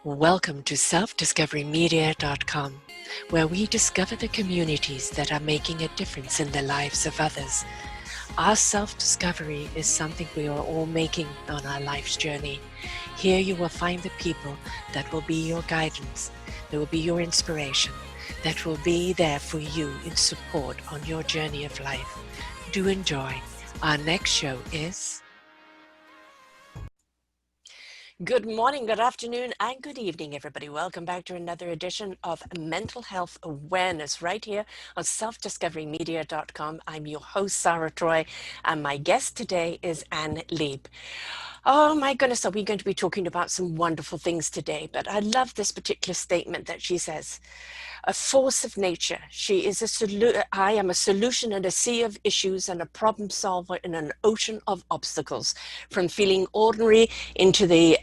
Welcome to selfdiscoverymedia.com, where we discover the communities that are making a difference in the lives of others. Our self-discovery is something we are all making on our life's journey. Here you will find the people that will be your guidance, that will be your inspiration, that will be there for you in support on your journey of life. Do enjoy. Our next show is... Good morning, good afternoon, and good evening, everybody. Welcome back to another edition of Mental Health Awareness right here on selfdiscoverymedia.com. I'm your host, Sarah Troy, and my guest today is Anne Lieb. Oh my goodness, are we going to be talking about some wonderful things today? But I love this particular statement that she says. A force of nature. She is I am a solution in a sea of issues and a problem solver in an ocean of obstacles. From feeling ordinary into the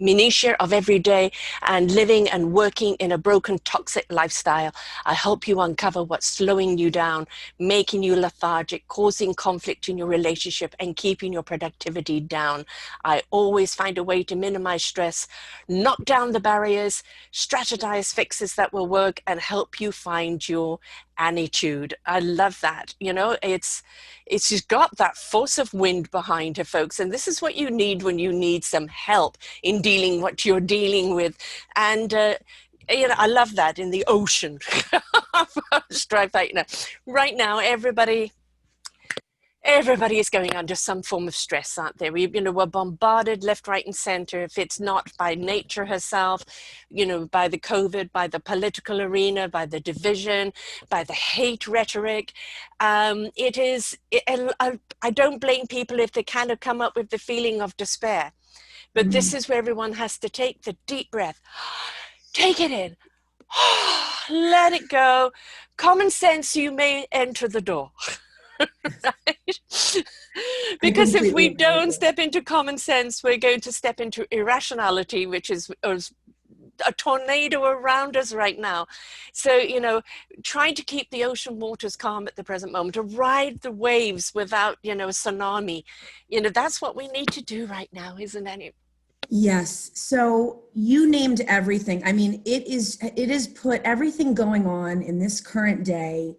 minutiae of every day and living and working in a broken, toxic lifestyle. I help you uncover what's slowing you down, making you lethargic, causing conflict in your relationship and keeping your productivity down. I always find a way to minimize stress, knock down the barriers, strategize fixes that will work, and help you find your Annie-tude. I love that. You know, she's got that force of wind behind her, folks. And this is what you need when you need some help in dealing what you're dealing with. And, you know, I love that in the ocean of strife. Right now, everybody is going under some form of stress, aren't they? We're bombarded left, right, and center. If it's not by nature herself, by the COVID, by the political arena, by the division, by the hate rhetoric, I don't blame people if they kind of come up with the feeling of despair. But this is where everyone has to take the deep breath. Take it in. Let it go. Common sense, you may enter the door. Right? Because if we don't step into common sense, we're going to step into irrationality, which is a tornado around us right now. So, trying to keep the ocean waters calm at the present moment, to ride the waves without, a tsunami, that's what we need to do right now, isn't it? Yes. So you named everything. I mean, it is put everything going on in this current day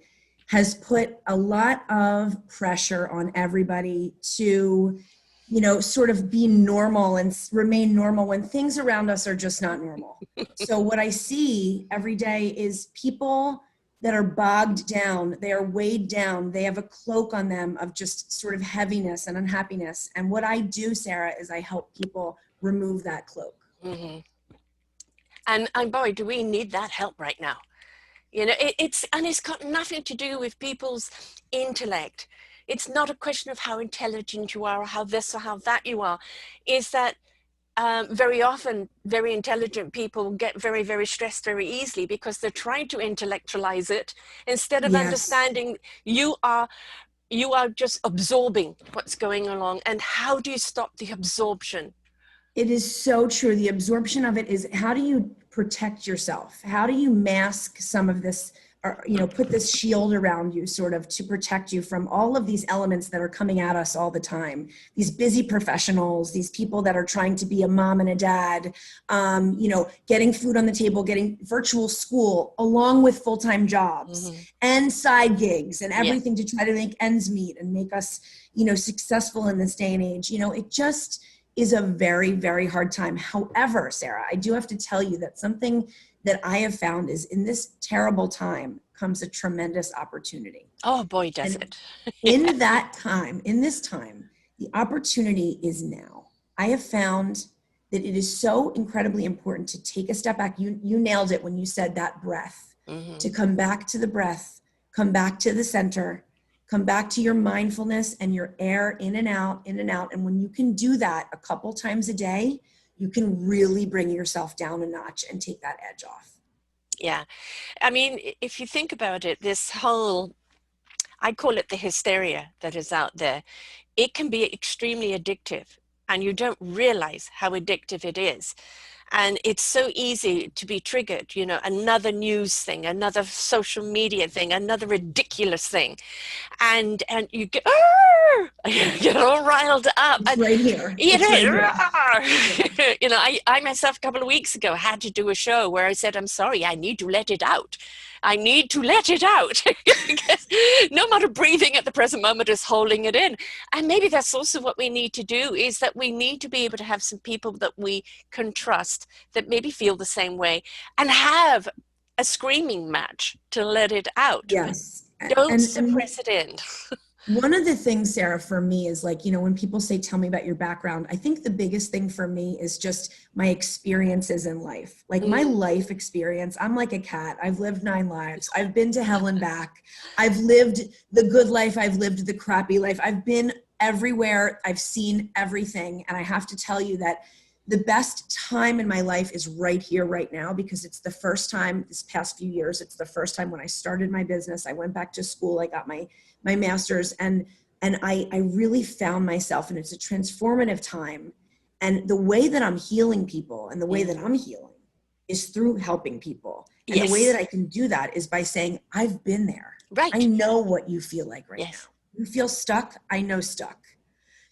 has put a lot of pressure on everybody to, sort of be normal and remain normal when things around us are just not normal. So what I see every day is people that are bogged down, they are weighed down, they have a cloak on them of just sort of heaviness and unhappiness. And what I do, Sarah, is I help people remove that cloak. Mm-hmm. And boy, do we need that help right now. It's got nothing to do with people's intellect. It's not a question of how intelligent you are or how this or how that you are. Is that very often very intelligent people get very, very stressed very easily because they're trying to intellectualize it instead of understanding you are just absorbing what's going along. And how do you stop the absorption? It is so true. The absorption of it is, how do you protect yourself? How do you mask some of this, or, put this shield around you sort of to protect you from all of these elements that are coming at us all the time? These busy professionals, these people that are trying to be a mom and a dad, getting food on the table, getting virtual school along with full-time jobs and side gigs and everything to try to make ends meet and make us, successful in this day and age. It just is a very, very hard time. However, Sarah, I do have to tell you that something that I have found is in this terrible time comes a tremendous opportunity. Oh boy, does it. In this time, the opportunity is now. I have found that it is so incredibly important to take a step back. You nailed it when you said that breath, to come back to the breath, come back to the center, come back to your mindfulness and your air in and out, in and out. And when you can do that a couple times a day, you can really bring yourself down a notch and take that edge off. Yeah. I mean, if you think about it, this whole, I call it the hysteria that is out there. It can be extremely addictive and you don't realize how addictive it is. And it's so easy to be triggered, another news thing, another social media thing, another ridiculous thing. And you get, you get all riled up. It's right here. You know, I myself a couple of weeks ago had to do a show where I said, I'm sorry, I need to let it out. I need to let it out. Because no matter breathing at the present moment is holding it in. And maybe that's also what we need to do, is that we need to be able to have some people that we can trust, that maybe feel the same way, and have a screaming match to let it out. But Yes. don't And suppress it in. one of the things, Sarah, for me is like, when people say, tell me about your background, I think the biggest thing for me is just my experiences in life. Like my life experience, I'm like a cat. I've lived 9 lives. I've been to hell and back. I've lived the good life. I've lived the crappy life. I've been everywhere. I've seen everything. And I have to tell you that the best time in my life is right here, right now, because it's the first time this past few years, it's the first time when I started my business. I went back to school. I got my master's, and I really found myself, and it's a transformative time. And the way that I'm healing people and the way that I'm healing is through helping people. And the way that I can do that is by saying, I've been there. Right. I know what you feel like right Yes. now. You feel stuck. I know stuck.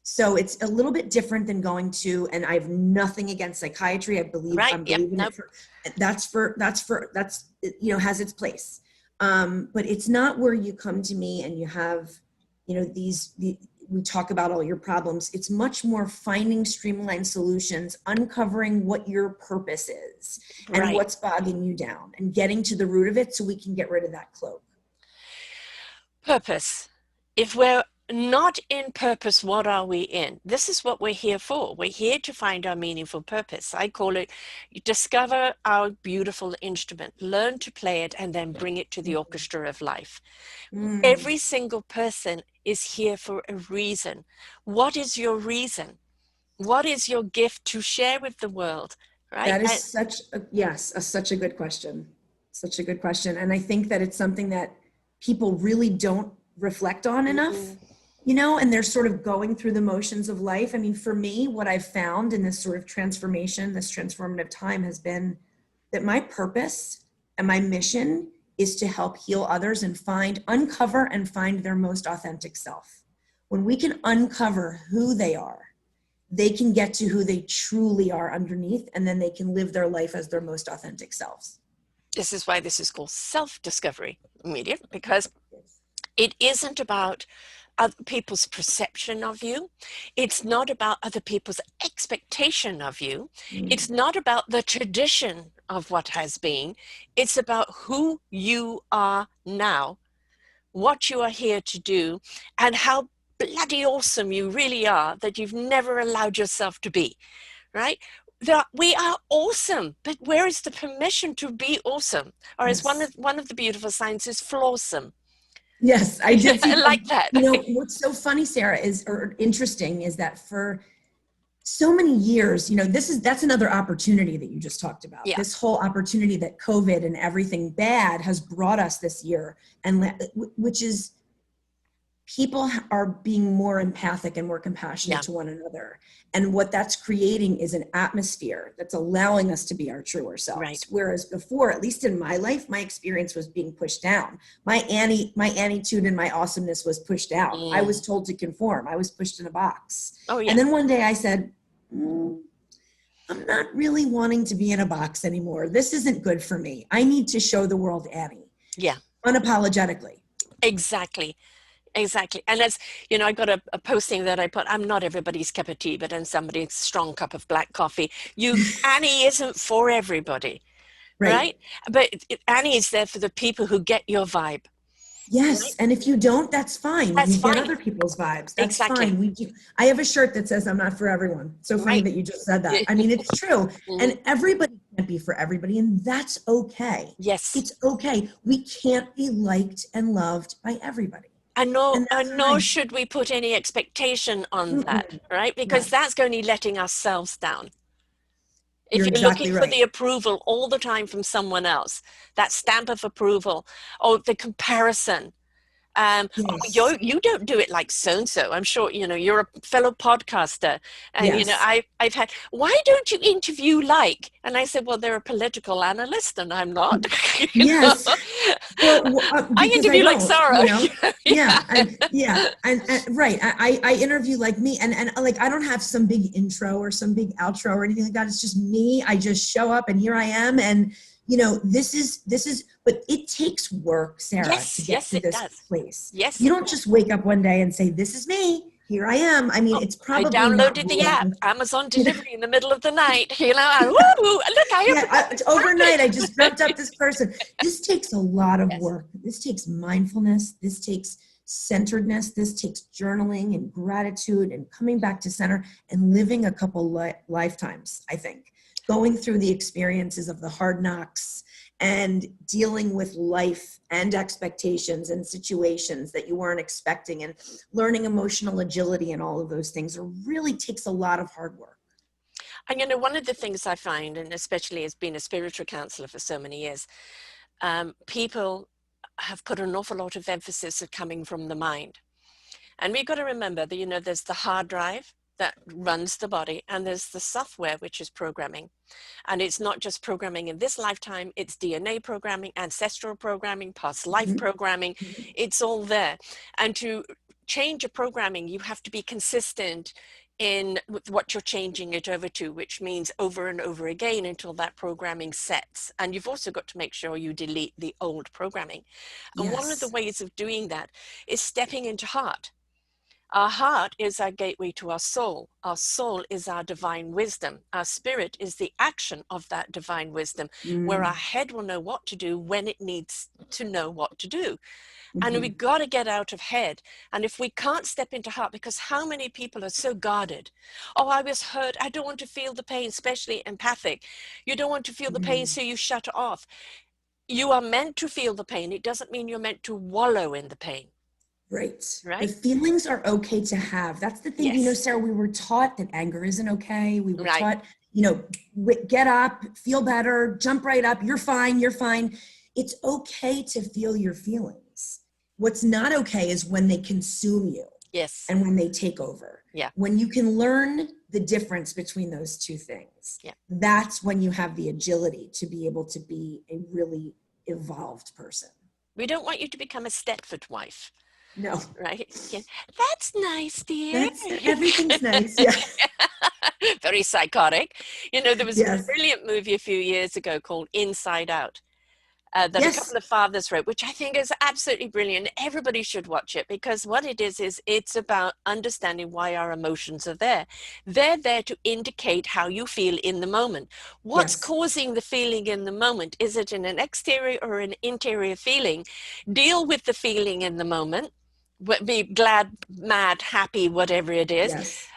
So it's a little bit different than going to, and I have nothing against psychiatry. I believe I'm believing it for, that's, has its place. But it's not where you come to me and you have, we talk about all your problems. It's much more finding streamlined solutions, uncovering what your purpose is and what's bogging you down, and getting to the root of it so we can get rid of that cloak. Purpose. If we're not in purpose, what are we in? This is what we're here for. We're here to find our meaningful purpose. I call it, discover our beautiful instrument, learn to play it, and then bring it to the orchestra of life. Every single person is here for a reason. What is your reason? What is your gift to share with the world? Right? That is such a good question. Such a good question. And I think that it's something that people really don't reflect on enough, and they're sort of going through the motions of life. I mean, for me, what I've found in this sort of transformation, this transformative time, has been that my purpose and my mission is to help heal others and uncover and find their most authentic self. When we can uncover who they are, they can get to who they truly are underneath, and then they can live their life as their most authentic selves. This is why this is called self-discovery media, because it isn't about other people's perception of you. It's not about other people's expectation of you. It's not about the tradition of what has been. It's about who you are now, what you are here to do, and how bloody awesome you really are that you've never allowed yourself to be, right? That we are awesome, but where is the permission to be awesome? Or as one of the beautiful signs is flawsome. Yes, I did see I like that. What's so funny, Sarah, or interesting, is that for so many years, that's another opportunity that you just talked about. Yeah. This whole opportunity that COVID and everything bad has brought us this year, and which is people are being more empathic and more compassionate to one another. And what that's creating is an atmosphere that's allowing us to be our truer selves. Right. Whereas before, at least in my life, my experience was being pushed down. My Annie-tude and my awesomeness was pushed out. I was told to conform. I was pushed in a box. Oh, yeah. And then one day I said, I'm not really wanting to be in a box anymore. This isn't good for me. I need to show the world Annie. Yeah. Unapologetically. Exactly. And as you know, I got a posting that I put, I'm not everybody's cup of tea, but I'm somebody's strong cup of black coffee. Annie isn't for everybody, right? But Annie is there for the people who get your vibe. Yes. Right? And if you don't, that's fine. That's fine. Get other people's vibes. That's fine. I have a shirt that says, I'm not for everyone. So funny that you just said that. I mean, it's true. And everybody can't be for everybody. And that's okay. Yes. It's okay. We can't be liked and loved by everybody. And nor should we put any expectation on that, right? Because that's only letting ourselves down. If you're looking for the approval all the time from someone else, that stamp of approval or the comparison, Oh, Yes. you don't do it like so-and-so. I'm sure, you're a fellow podcaster. And, Yes. I've had, why don't you interview like? And I said, well, they're a political analyst and I'm not. Yes. Well, I because I interview like don't, Sarah. yeah, Yeah. and right. I interview like me, and like I don't have some big intro or some big outro or anything like that. It's just me. I just show up, and here I am, and this is. But it takes work, Sarah, to Yes, get yes, to it this does. place. Yes, You it don't does. just wake up one day and say, "This is me. Here I am." I mean, Oh, it's I probably not downloaded the app, like, Amazon delivery in the middle of the night, and woo, look, I yeah, opened up this overnight I package. just dreamt up this person. This takes a lot of Yes. work. This takes mindfulness. This takes centeredness. This takes journaling and gratitude and coming back to center and living a couple lifetimes, I think. Going through the experiences of the hard knocks and dealing with life and expectations and situations that you weren't expecting, and learning emotional agility and all of those things really takes a lot of hard work. And one of the things I find, and especially as being a spiritual counselor for so many years, people have put an awful lot of emphasis of coming from the mind. And we've got to remember that, there's the hard drive that runs the body, and there's the software, which is programming. And it's not just programming in this lifetime, it's DNA programming, ancestral programming, past life Mhm. programming. It's all there. And to change your programming, you have to be consistent in what you're changing it over to, which means over and over again until that programming sets. And you've also got to make sure you delete the old programming. And one of the Yes. ways of doing that is stepping into heart. Our heart is our gateway to our soul. Our soul is our divine wisdom. Our spirit is the action of that divine wisdom, where our Mm. head will know what to do when it needs to know what to do. And we Mhm. got to get out of head. And if we can't step into heart, because how many people are so guarded? Oh, I was hurt. I don't want to feel the pain, especially empathic. You don't want to feel the pain, Mhm. so you shut it off. You are meant to feel the pain. It doesn't mean you're meant to wallow in the pain, Right. The right? feelings are okay to have. That's the thing. Yes, Sarah, we were taught that anger isn't okay. We were right. taught, get up, feel better, jump right up. You're fine. You're fine. It's okay to feel your feelings. What's not okay is when they consume you Yes. and when they take over. Yeah. When you can learn the difference between those two things, Yeah. that's when you have the agility to be able to be a really evolved person. We don't want you to become a Stepford wife, No, right? Yeah. That's nice, dear. that's everything's nice. Yeah. Very psychotic. There was a Yes. brilliant movie a few years ago called Inside Out. That a couple Yes. of fathers wrote, which I think is absolutely brilliant. Everybody should watch it, because what it is it's about understanding why our emotions are there. They're there to indicate how you feel in the moment. What's Yes. causing the feeling in the moment? Is it in an exterior or an interior feeling? Deal with the feeling in the moment. Be glad, mad, happy, whatever it is. Yes.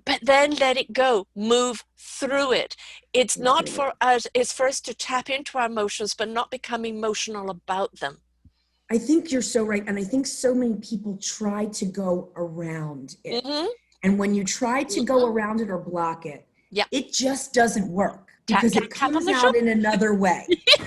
But then let it go, move through it. It's Go not through it. for us, it's for us to tap into our emotions, but not become emotional about them. I think you're so right. And I think so many people try to go around it. Mm-hmm. And when you try to go Mm-hmm. around it or block it, Yeah. it just doesn't work Tap, because tap, it tap on comes the out shoulder. in another way.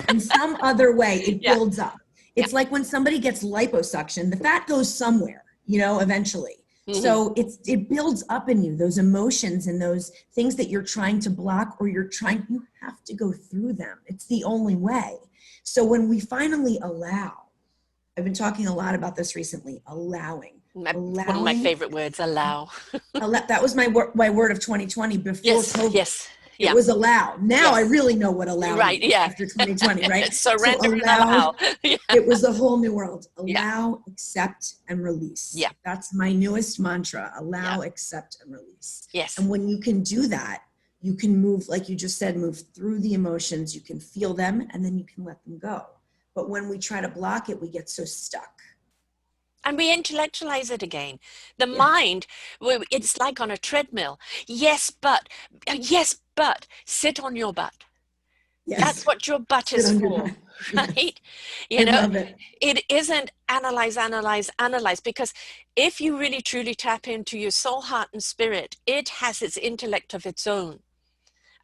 In some other way, it Yeah. builds up. Yeah. It's like when somebody gets liposuction, the fat goes somewhere, eventually. Mm-hmm. So it builds up in you, those emotions and those things that you're trying to block, or you have to go through them. It's the only way. So when we finally allow, I've been talking a lot about this recently, One of my allowing, favorite words, allow. that was my word of 2020 before Yes. COVID. Yes. It Yeah. was allow. Now I Yes. really know what allow Right. means Yeah. after 2020, right? So Surrender and allow, allow. Yeah. it was a whole new world. Yeah. Allow, accept, and release. Yeah. That's my newest mantra. Yeah. Allow, accept, and release. Yes. And when you can do that, you can move, like you just said, move through the emotions. You can feel them, and then you can let them go. But when we try to block it, we get so stuck. And we intellectualize it again. The Yeah. mind, it's like on a treadmill. Yes, but sit on your butt. That's Yes. what your butt Sit is on your for, butt. Yes. right? I You know, love it. it isn't analyze, analyze, analyze, because if you really truly tap into your soul, heart, and spirit, it has its intellect of its own.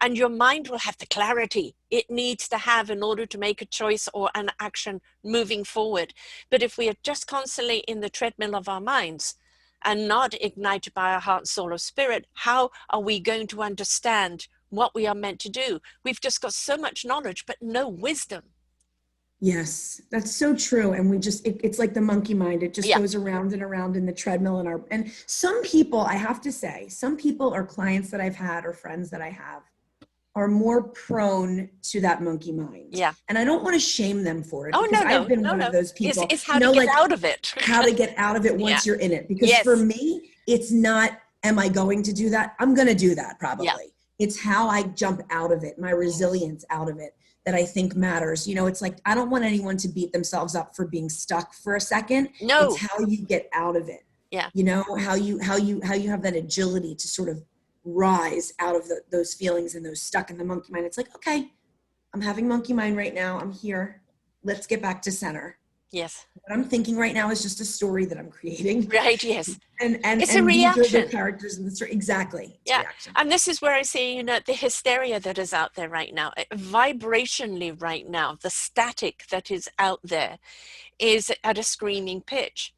and your mind will have the clarity it needs to have in order to make a choice or an action moving forward. But if we are just constantly in the treadmill of our minds and not ignited by our heart, soul, or spirit, how are we going to understand what we are meant to do? We've just got so much knowledge, but no wisdom. Yes, that's so true. And we just, it's like the monkey mind. It just Yeah. goes around and around in the treadmill and some people, I have to say, some people or clients that I've had or friends that I have are more prone to that monkey mind. Yeah. And I don't want to shame them for it Oh, because no, I've no, been no, one no. of those people, It's how to get like out of it. how to get out of it Yeah. once you're in it. Because Yes. for me, it's not, am I going to do that? I'm going to do that probably. Yeah. It's how I jump out of it, my resilience out of it, that I think matters. You know, it's like, I don't want anyone to beat themselves up for being stuck for a second. No. It's how you get out of it. Yeah. You know, how you have that agility to sort of rise out of those feelings and those stuck in the monkey mind. It's like, okay, I'm having monkey mind right now. I'm here. Let's get back to center. Yes. What I'm thinking right now is just a story that I'm creating. Right. Yes. And it's and a reaction. these are the characters in the story. Exactly. It's yeah. reaction. And this is where I say, you know, the hysteria that is out there right now, vibrationally right now, the static that is out there is at a screaming pitch.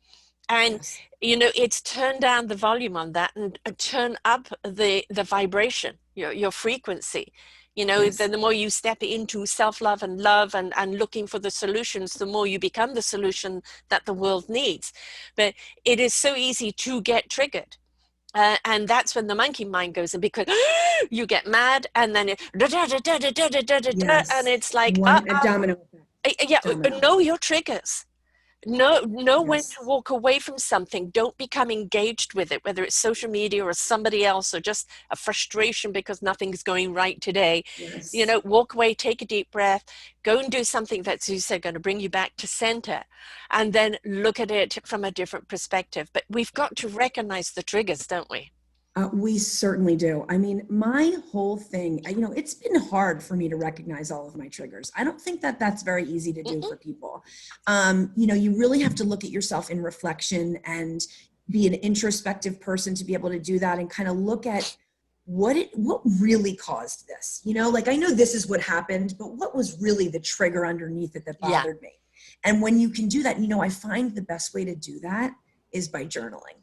And, Yes. you know, it's turn down the volume on that and turn up the vibration, your frequency. You know, Yes. the more you step into self-love and love and looking for the solutions, the more you become the solution that the world needs. But it is so easy to get triggered. And that's when the monkey mind goes in, because you get mad and then Yes. and it's like, a domino effect. yeah, Domino. know your triggers. Know when Yes. to walk away from something. Don't become engaged with it, whether it's social media or somebody else or just a frustration because nothing's going right today. Yes. You know, walk away, take a deep breath, go and do something that's, you said, going to bring you back to center, and then look at it from a different perspective. But we've got to recognize the triggers, don't we? We certainly do. I mean, my whole thing, you know, it's been hard for me to recognize all of my triggers. I don't think that that's very easy to do for people. You know, you really have to look at yourself in reflection and be an introspective person to be able to do that and kind of look at what really caused this. You know, like, I know this is what happened, but what was really the trigger underneath it that bothered me? And when you can do that, you know, I find the best way to do that is by journaling.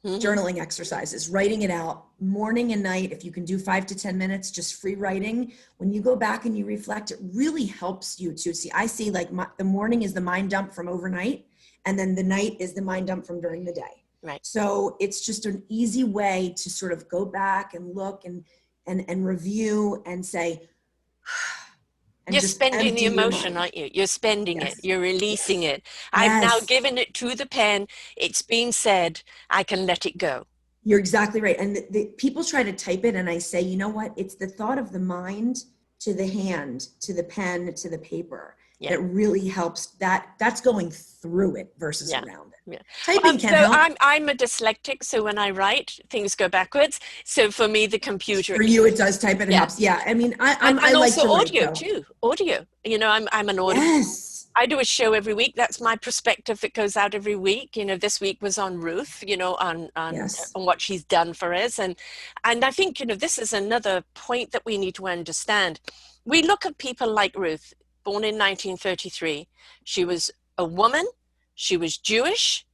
Journaling exercises, writing it out morning and night. If you can do 5 to 10 minutes, just free writing. When you go back and you reflect, it really helps you to see. I see, like, the morning is the mind dump from overnight, and then the night is the mind dump from during the day. Right. So it's just an easy way to sort of go back and look and review and say, and you're just spending the emotion, mind. aren't you? You're spending Yes. it. You're releasing Yes. it. I've now Yes. given it to the pen. It's been said. I can let it go. You're exactly right. And the people try to type it, and I say, you know what? It's the thought of the mind to the hand, to the pen, to the paper that really helps. That's going through it versus around it. Yeah. Typing can help. I'm a dyslexic, so when I write, things go backwards. So for me, the computer. For you, it does type. It helps. Yeah. I mean, I like also to write, audio though. too. Audio. You know, I'm an audio. Yes. I do a show every week. That's my perspective that goes out every week. You know, this week was on Ruth, you know, on what she's done for us. And I think, you know, this is another point that we need to understand. We look at people like Ruth, born in 1933. She was a woman. She was Jewish.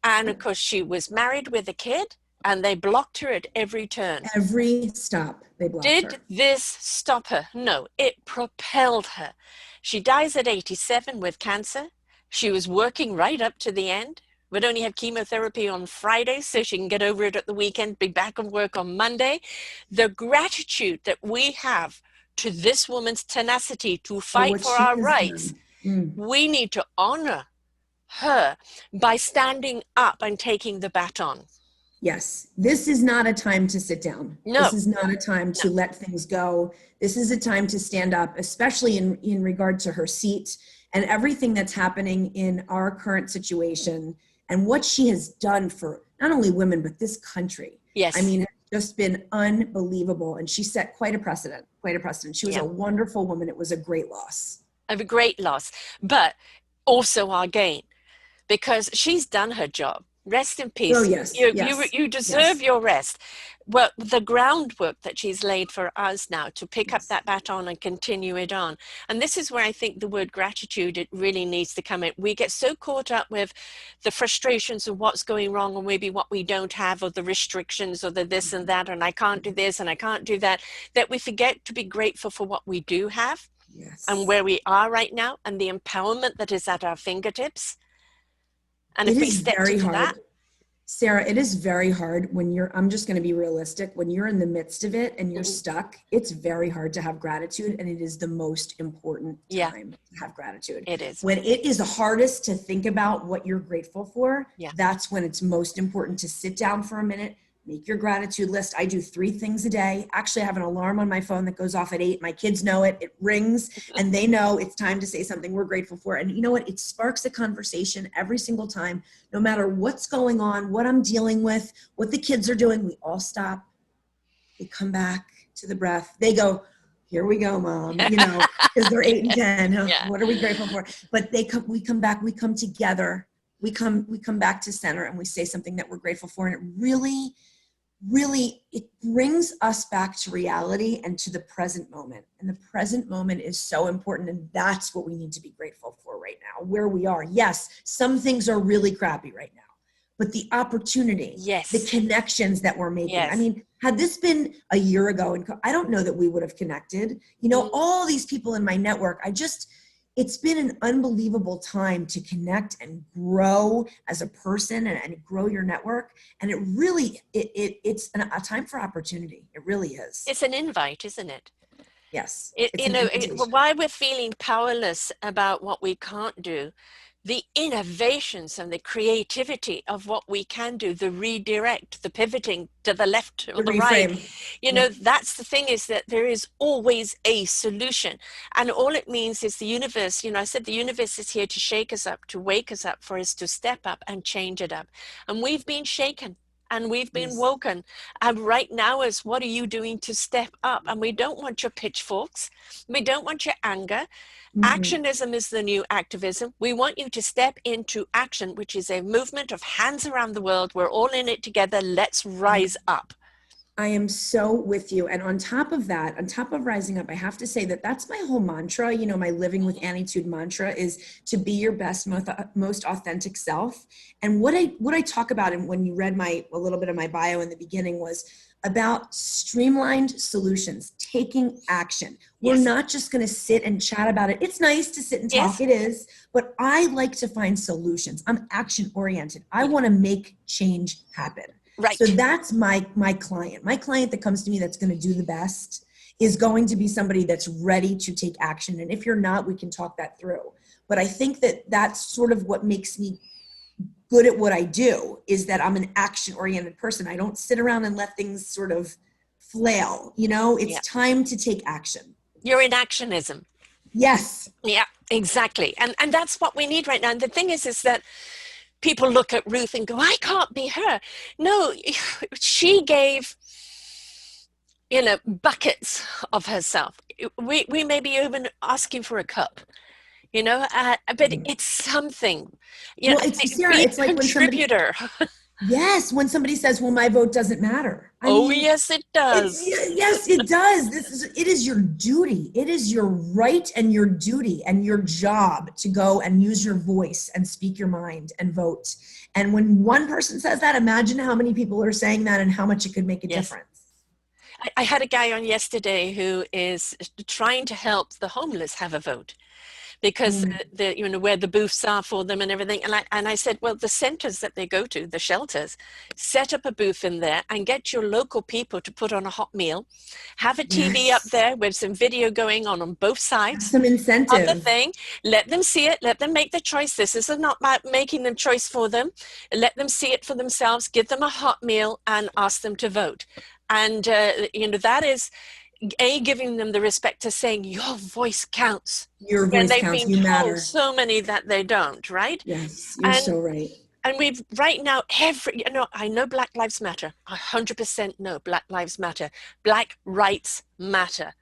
And of course, she was married with a kid, and they blocked her at every turn. Every stop, they blocked her. Did this stop her? No, it propelled her. She dies at 87 with cancer. She was working right up to the end. Would only have chemotherapy on Friday so she can get over it at the weekend, be back on work on Monday. The gratitude that we have to this woman's tenacity to fight for our rights, we need to honor her by standing up and taking the baton. Yes, this is not a time to sit down. No. This is not a time to let things go. This is a time to stand up, especially in regard to her seat and everything that's happening in our current situation and what she has done for not only women, but this country. Yes. I mean, it's just been unbelievable. And she set quite a precedent. She was a wonderful woman. It was a great loss. A great loss, but also our gain, because she's done her job. Rest in Oh, peace. yes, yes, You deserve yes, your rest. Well, the groundwork that she's laid for us now to pick up yes. that baton and continue it on. And this is where I think the word gratitude, it really needs to come in. We get so caught up with the frustrations of what's going wrong, or maybe what we don't have, or the restrictions, or the this and that, and I can't do this and I can't do that, that we forget to be grateful for what we do have and Yes. where we are right now and the empowerment that is at our fingertips. And It if we is stepped very into that, hard. Sarah, it is very hard when I'm just going to be realistic, when you're in the midst of it and you're mm, stuck, it's very hard to have gratitude. And it is the most important yeah, time to have gratitude. it is. When it is the hardest to think about what you're grateful for, Yeah. that's when it's most important to sit down for a minute, make your gratitude list. I do 3 things a day. Actually, I have an alarm on my phone that goes off at 8. My kids know it. It rings and they know it's time to say something we're grateful for. And you know what? It sparks a conversation every single time, no matter what's going on, what I'm dealing with, what the kids are doing. We all stop. They come back to the breath. They go, here we go, mom, because they're 8 and 10. Yeah. What are we grateful for? But we come back, we come together. We come back to center and we say something that we're grateful for. And it really, it brings us back to reality and to the present moment. And the present moment is so important. And that's what we need to be grateful for right now, where we are. Yes, some things are really crappy right now, but the opportunity, the Yes. connections that we're making. I Yes. mean, had this been a year ago, and I don't know that we would have connected, Mm, all these people in my network, it's been an unbelievable time to connect and grow as a person and grow your network. And it really, it's a time for opportunity. It really is. It's an invite, isn't it? Yes, It, it's you an know, invitation. why we're feeling powerless about what we can't do, the innovations and the creativity of what we can do, the redirect, the pivoting to the left or The the right, reframe. Yep. that's the thing, is that there is always a solution. And all it means is the universe, I said the universe is here to shake us up, to wake us up, for us to step up and change it up. And we've been shaken. And we've been Yes. woken. And right now is, what are you doing to step up? And we don't want your pitchforks. We don't want your anger. Mm-mm. Actionism is the new activism. We want you to step into action, which is a movement of hands around the world. We're all in it together. Let's rise up. I am so with you. And on top of that, on top of rising up, I have to say that that's my whole mantra. My Living with Annie-tude mantra is to be your best, most authentic self. And what I talk about, and when you read a little bit of my bio in the beginning, was about streamlined solutions, taking action. We're Yes. not just going to sit and chat about it. It's nice to sit and talk. Yes. It is, but I like to find solutions. I'm action oriented. I Yeah. want to make change happen. So Right. that's my client. My client that comes to me that's going to do the best is going to be somebody that's ready to take action. And if you're not, we can talk that through. But I think that that's sort of what makes me good at what I do, is that I'm an action oriented person. I don't sit around and let things sort of flail. It's Yeah. time to take action. You're in actionism. Yes. Yeah, exactly. And that's what we need right now. And the thing is that people look at Ruth and go, I can't be her. No, she gave, buckets of herself. We may be even asking for a cup, but it's something, Well, it's Sarah, be it's a like when somebody, contributor. yes, when somebody says, well, my vote doesn't matter. I Oh, mean, yes, it does. yes, it does. It is your duty. It is your right and your duty and your job to go and use your voice and speak your mind and vote. And when one person says that, imagine how many people are saying that and how much it could make a Yes. difference. I had a guy on yesterday who is trying to help the homeless have a vote, because Mm, where the booths are for them and everything. And I said, well, the centers that they go to, the shelters, set up a booth in there and get your local people to put on a hot meal, have a TV up yes. there with some video going on both Have sides some of the incentive. thing. Let them see it. Let them make the choice. This is not about making them choice for them. Let them see it for themselves. Give them a hot meal and ask them to vote. And that is giving them the respect to saying your voice counts, Your when voice they've counts. been You told matter. so many that they don't, right? Yes, you're And so right. we've right now, I know Black Lives Matter. 100% know Black Lives Matter. Black rights matter.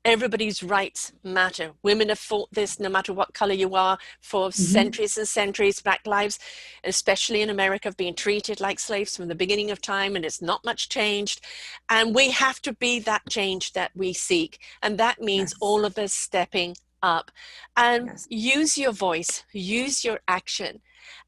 Everybody's rights matter. Women have fought this no matter what color you are for Hmm. centuries and centuries. Black lives, especially in America, have been treated like slaves from the beginning of time, and it's not much changed. And we have to be that change that we seek. And that means Yes. all of us stepping up and Yes. use your voice, use your action.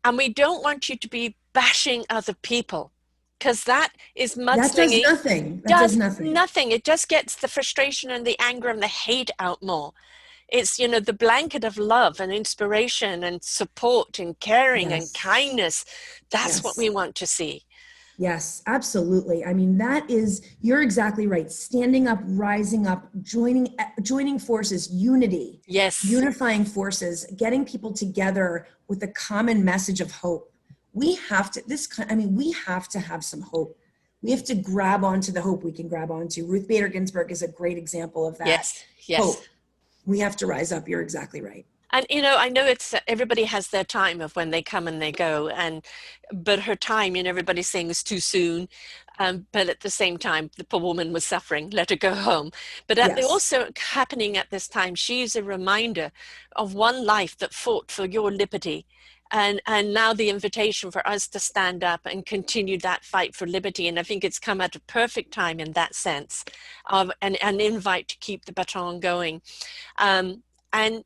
And we don't want you to be bashing other people because that is That does mudslinging, nothing. That does does nothing. nothing. It just gets the frustration and the anger and the hate out more. It's, you know, the blanket of love and inspiration and support and caring and Yes. kindness. That's what Yes. we want to see. Yes, absolutely. I mean, you're exactly right. Standing up, rising up, joining forces, unity, Yes. unifying forces, getting people together with a common message of hope. We have to, I mean, we have to have some hope. We have to grab onto the hope we can grab onto. Ruth Bader Ginsburg is a great example of that. Yes. Yes. Hope. We have to rise up. You're exactly right. And you know, I know it's everybody has their time of when they come and they go, and but her time, you know, everybody's saying is too soon. But at the same time, the poor woman was suffering. Let her go home. But at the Yes. also happening at this time, she's a reminder of one life that fought for your liberty, and now the invitation for us to stand up and continue that fight for liberty. And I think it's come at a perfect time in that sense, of an invite to keep the baton going. And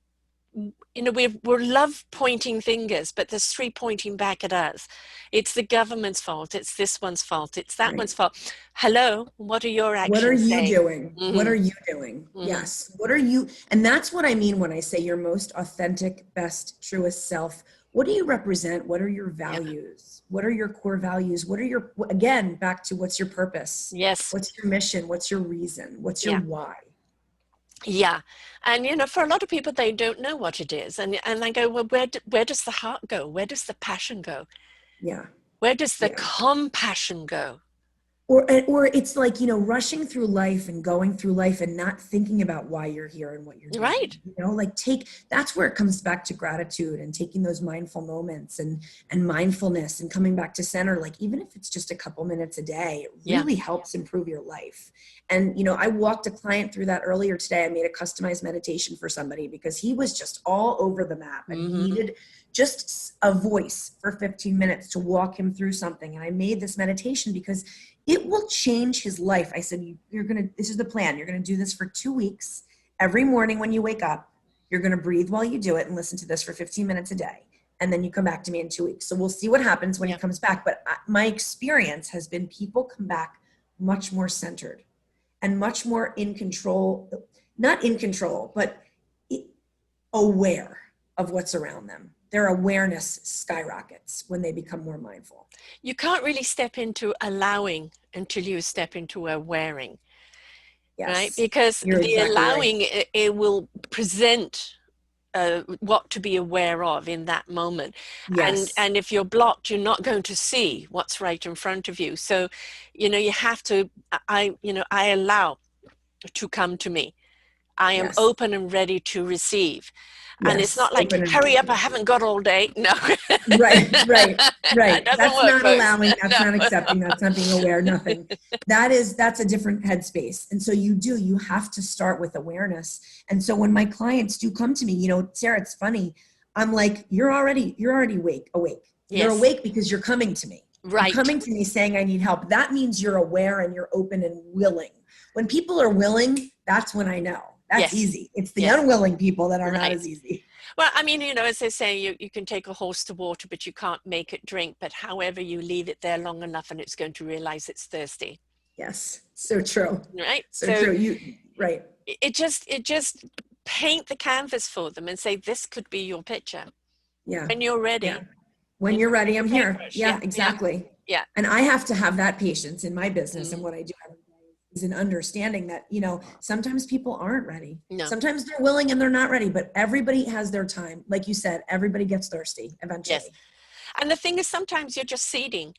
you know, we're love pointing fingers, but there's three pointing back at us. It's the government's fault. It's this one's fault. It's that Right. one's fault. Hello, what are your What are actions you saying? doing? What are Mm-hmm, you doing? mm-hmm. Yes. What are you? And that's what I mean when I say your most authentic, best, truest self. What do you represent? What are your Yeah. values? What are your core values? What are your, again, back to what's your purpose? Yes. What's your mission? What's your reason? What's your Yeah. why? Yeah. And you know, for a lot of people, they don't know what it is, and they go, well, where does the heart go? Where does the passion go? Yeah. Where does the Yeah. compassion go? Or it's like, rushing through life and going through life and not thinking about why you're here and what you're doing. Right. Like that's where it comes back to gratitude and taking those mindful moments and mindfulness and coming back to center. Like, even if it's just a couple minutes a day, it Yeah. really helps improve your life. And I walked a client through that earlier today. I made a customized meditation for somebody because he was just all over the map and he Mm-hmm. needed just a voice for 15 minutes to walk him through something. And I made this meditation because it will change his life. I said, this is the plan. You're going to do this for 2 weeks. Every morning when you wake up, you're going to breathe while you do it and listen to this for 15 minutes a day. And then you come back to me in 2 weeks. So we'll see what happens when he Yeah. comes back. But my experience has been people come back much more centered and much more in control, not in control, but aware of what's around them. Their awareness skyrockets when they become more mindful. You can't really step into allowing until you step into a wearing, right? Yes, Because you're the exactly right. allowing, it will present what to be aware of in that moment. and Yes, and if you're blocked, you're not going to see what's right in front of you. So you have to, I allow to come to me. I am yes, open and ready to receive. And it's yes. not like, Open and ready hurry to up, I receive. haven't got all day. No. Right, right, That right. doesn't That's work, not folks. allowing, that's not No. accepting, that's not being aware, nothing. That's a different headspace. And so you have to start with awareness. And so when my clients do come to me, Sarah, it's funny. I'm like, you're already awake. You're Yes. awake because you're coming to me. You're Right. coming to me saying I need help. That means you're aware and you're open and willing. When people are willing, that's when I know. That's Yes. easy. It's the Yes. unwilling people that are not Right. as easy. Well, I mean, as they say, you can take a horse to water, but you can't make it drink. But however, you leave it there long enough and it's going to realize it's thirsty. Yes. So true. Right. So So true. Right. it just paint the canvas for them and say, this could be your picture. Yeah. When you're Yeah. ready, When you're ready, your I'm here. paintbrush. Yeah. Yeah, Yeah. exactly. Yeah. And I have to have that patience in my business and Mm, what I do every day is an understanding that, sometimes people aren't ready. no. Sometimes they're willing and they're not ready, but everybody has their time. Like you said, everybody gets thirsty Yes. eventually. And the thing is, sometimes you're just seeding.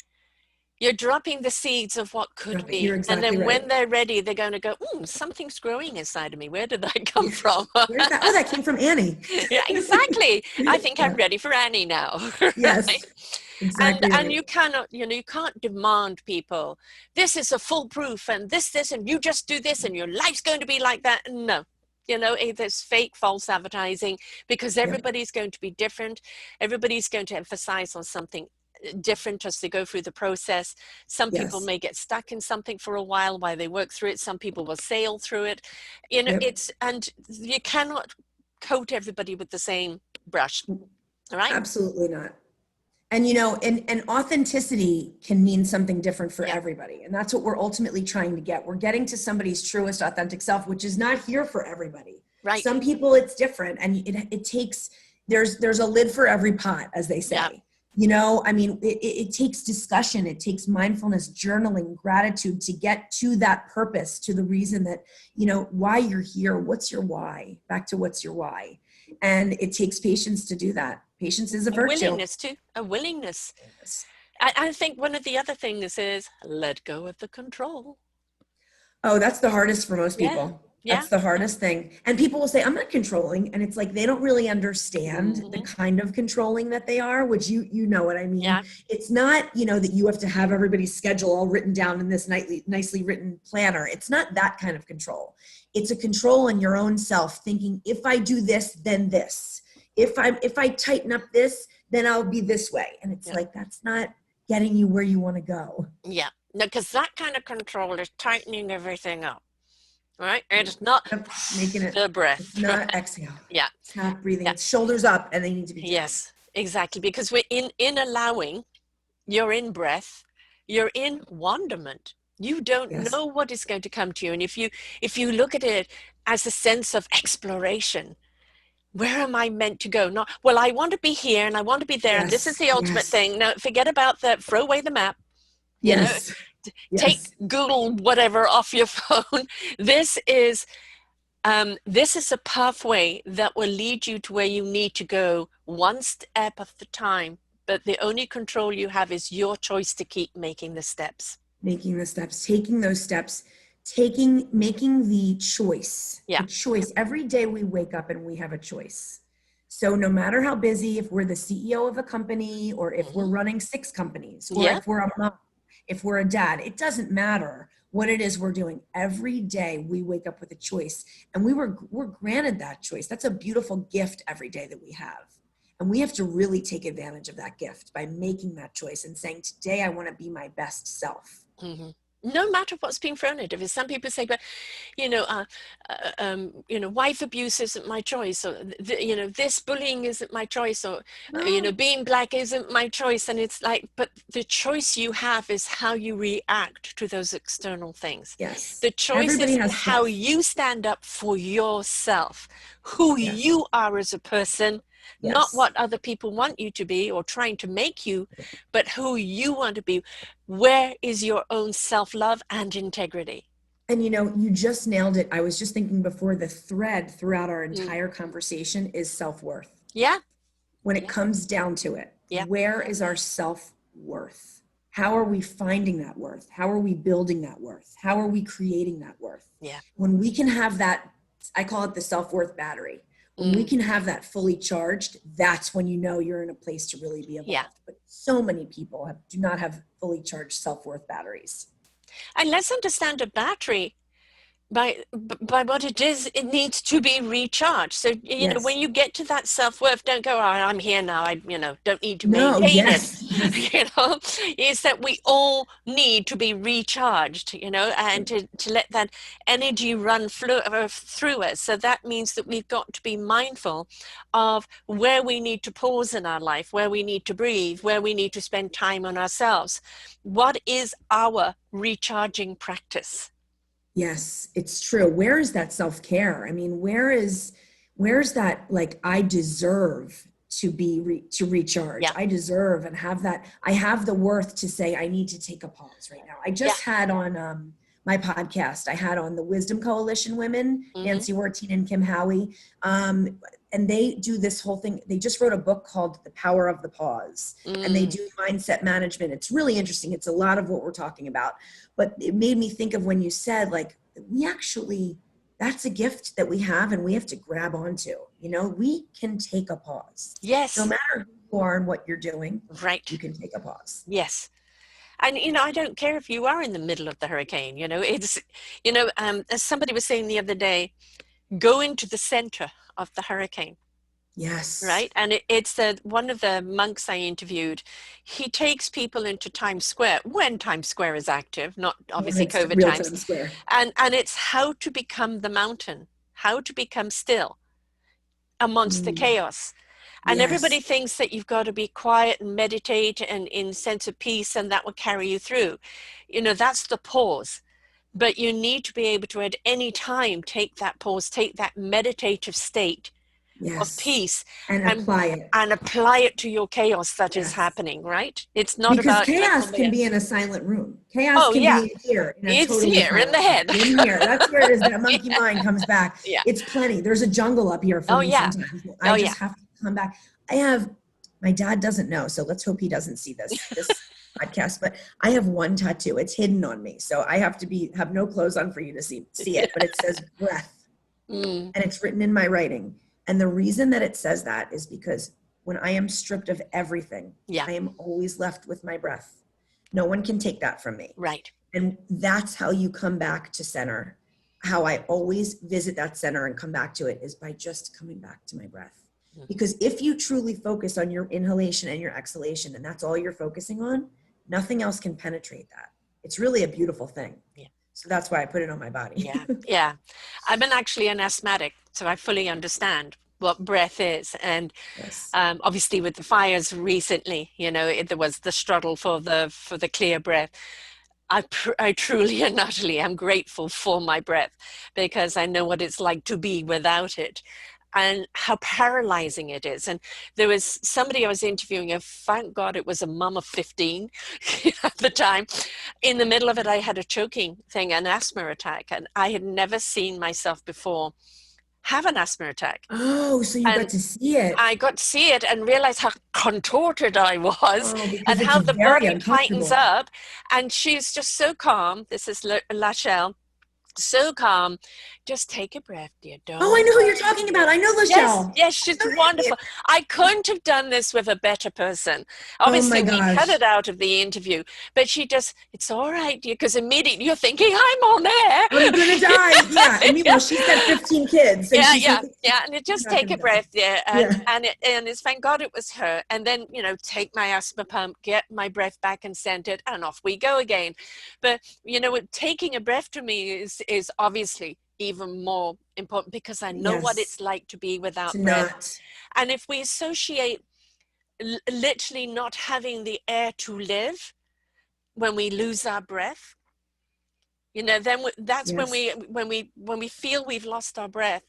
You're dropping the seeds of what could You're be. And exactly then right. when they're ready, they're going to go, something's growing inside of me. Where did that come from? Where's that? Oh, that came from Annie. Yeah, exactly. I think I'm Yeah. ready for Annie now. Yes. Right? And Exactly and right. you cannot, you can't demand people, this is a foolproof and this, and you just do this and your life's going to be like that. No. You know, there's fake false advertising because Yep. everybody's going to be different. Everybody's going to emphasize on something different as they go through the process. Some people Yes. may get stuck in something for a while they work through it. Some people will sail through it. You know, Yep. and you cannot coat everybody with the same brush. All right. Absolutely not. And and authenticity can mean something different for Yeah. everybody. And that's what we're ultimately trying to get. We're getting to somebody's truest authentic self, which is not here for everybody. Right. Some people it's different, and it takes there's a lid for every pot, as they Yeah. say. I mean, it takes discussion, it takes mindfulness, journaling, gratitude to get to that purpose, to the reason that, why you're here. What's your why? Back to what's your why? And it takes patience to do that. Patience is a A virtue. willingness to, a willingness. I think one of the other things is let go of the control. Oh, that's the hardest for most Yeah. people. Yeah. That's the hardest thing. And people will say, I'm not controlling. And it's like they don't really understand the Mm-hmm. kind of controlling that they are, which you know what I mean. Yeah. It's not, that you have to have everybody's schedule all written down in this nicely written planner. It's not that kind of control. It's a control in your own self, thinking, if I do this, then this. If I tighten up this, then I'll be this way. And it's Yeah. like, that's not getting you where you want to go. Yeah. No, because that kind of control is tightening everything up, right? It's not Yep, making it, the it's breath, right? not exhale. Yeah. It's not breathing. Yeah. It's shoulders up and they need to be down. Yes, exactly. Because we're in allowing, you're in breath, you're in wonderment. You don't Yes. know what is going to come to you. And if you look at it as a sense of exploration, where am I meant to go? Not, well, I want to be here and I want to be there, and this is Yes. the ultimate Yes. thing. No, forget about that. Throw away the map. You know, Yes. take Yes. Google whatever off your phone. This is this is a pathway that will lead you to where you need to go one step at a time. But the only control you have is your choice to keep making the steps. Making the steps, taking those steps, making the choice. Yeah. The choice. Every day we wake up and we have a choice. So no matter how busy, if we're the CEO of a company, or if we're Mm-hmm. running 6 companies, or Yeah. if we're a mom, if we're a dad, it doesn't matter what it is we're doing. Every day we wake up with a choice, and we're granted that choice. That's a beautiful gift every day that we have. And we have to really take advantage of that gift by making that choice and saying, today I want to be my best self. Mm-hmm. No matter what's being thrown at it. Some people say, but wife abuse isn't my choice, or this bullying isn't my choice, or No. being black isn't my choice. And it's like, but the choice you have is how you react to those external things. Yes. The choice Everybody is has how stuff. you stand up for yourself, who Yes. you are as a person, not Yes. what other people want you to be or trying to make you, but who you want to be. Where is your own self-love and integrity? And you just nailed it. I was just thinking before, the thread throughout our Mm. entire conversation is self-worth. Yeah. When it Yeah. comes down to it, Yeah. where is our self-worth? How are we finding that worth? How are we building that worth? How are we creating that worth? Yeah. When we can have that, I call it the self-worth battery. When we can have that fully charged, that's when you're in a place to really be Yeah. evolved. But so many people do not have fully charged self-worth batteries. And let's understand a battery by what it is. It needs to be recharged. So when Yes. you get to that self-worth, don't go, oh, I'm here now, I don't need to No, maintain it. yes, yes. Is that we all need to be recharged, and to let that energy run through us. So that means that we've got to be mindful of where we need to pause in our life, where we need to breathe, where we need to spend time on ourselves. What is our recharging practice? Yes, it's true. Where is that self-care? I mean, where's that, like, I deserve to be to recharge. Yeah. I deserve and have that. I have the worth to say I need to take a pause right now. I Yeah. just had on my podcast, I had on the Wisdom Coalition women, Nancy Wortine and Kim Howie. And they do this whole thing. They just wrote a book called The Power of the Pause, and they do mindset management. It's really interesting. It's a lot of what we're talking about, but it made me think of when you said, like, that's a gift that we have and we have to grab onto. We can take a pause. Yes. No matter who you are and what you're doing, Right. you can take a pause. Yes. And, I don't care if you are in the middle of the hurricane, it's, as somebody was saying the other day, go into the center of the hurricane. Yes. Right. And it's one of the monks I interviewed. He takes people into Times Square when Times Square is active, not When obviously it's COVID real times. time square. And it's how to become the mountain, how to become still amongst the Mm, chaos. And everybody yes. thinks that you've got to be quiet and meditate and in sense of peace, and that will carry you through. You know, that's the pause. But you need to be able to at any time take that pause, take that meditative state of Yes. peace And and apply it. apply it to your chaos that is Yes. happening, right? It's not Because about just chaos on the can end. be in a silent room. Chaos Oh can yeah, be in here in a it's totally here in the silent room. head. In here. That's where it is. That monkey Yeah, mind comes back. yeah. It's plenty. There's a jungle up here for Oh me yeah. sometimes. Oh I yeah. just have to come back. My dad doesn't know, so let's hope he doesn't see this podcast, but I have one tattoo. It's hidden on me. So I have to have no clothes on for you to see it, but it says breath. Mm, And it's written in my writing. And the reason that it says that is because when I am stripped of everything, yeah. I am always left with my breath. No one can take that from me. Right. And that's how you come back to center. How I always visit that center and come back to it is by just coming back to my breath. Because if you truly focus on your inhalation and your exhalation, and that's all you're focusing on, nothing else can penetrate that. It's really a beautiful thing. Yeah. So that's why I put it on my body. Yeah. Yeah. I'm actually an asthmatic, so I fully understand what breath is. And Yes. obviously with the fires recently, you know, there was the struggle for the clear breath. I truly and utterly am grateful for my breath because I know what it's like to be without it and how paralyzing it is. And there was somebody I was interviewing, and thank God it was a mum of 15 at the time. In the middle of it, I had a choking thing, an asthma attack, and I had never seen myself before have an asthma attack. Oh, so you got And to see it. I got to see it and realize how contorted I was Oh, because and it's how the very body tightens uncomfortable. up. And she's just so calm. This is Lachelle, so calm. Just take a breath, dear. Oh, I Don't know who you're worry. talking about. I know Yes, Lachelle. yes, she's wonderful. I couldn't have done this with a better person. Oh my Obviously, we cut gosh. it out of the interview, but she just, it's all right, dear, because immediately you're thinking, I'm on air. I'm gonna die. Yeah. And Yeah. meanwhile, she's got 15 kids and Yeah, she's yeah, thinking yeah. And she's just not take gonna a die. breath there, Yeah. and it's thank God it was her. And then take my asthma pump, get my breath back and send it, and off we go again. But taking a breath to me is obviously even more important because I know what Yes. it's like to be To without breath. not. And if we associate literally not having the air to live when we lose our breath, then that's when Yes. we feel we've lost our breath.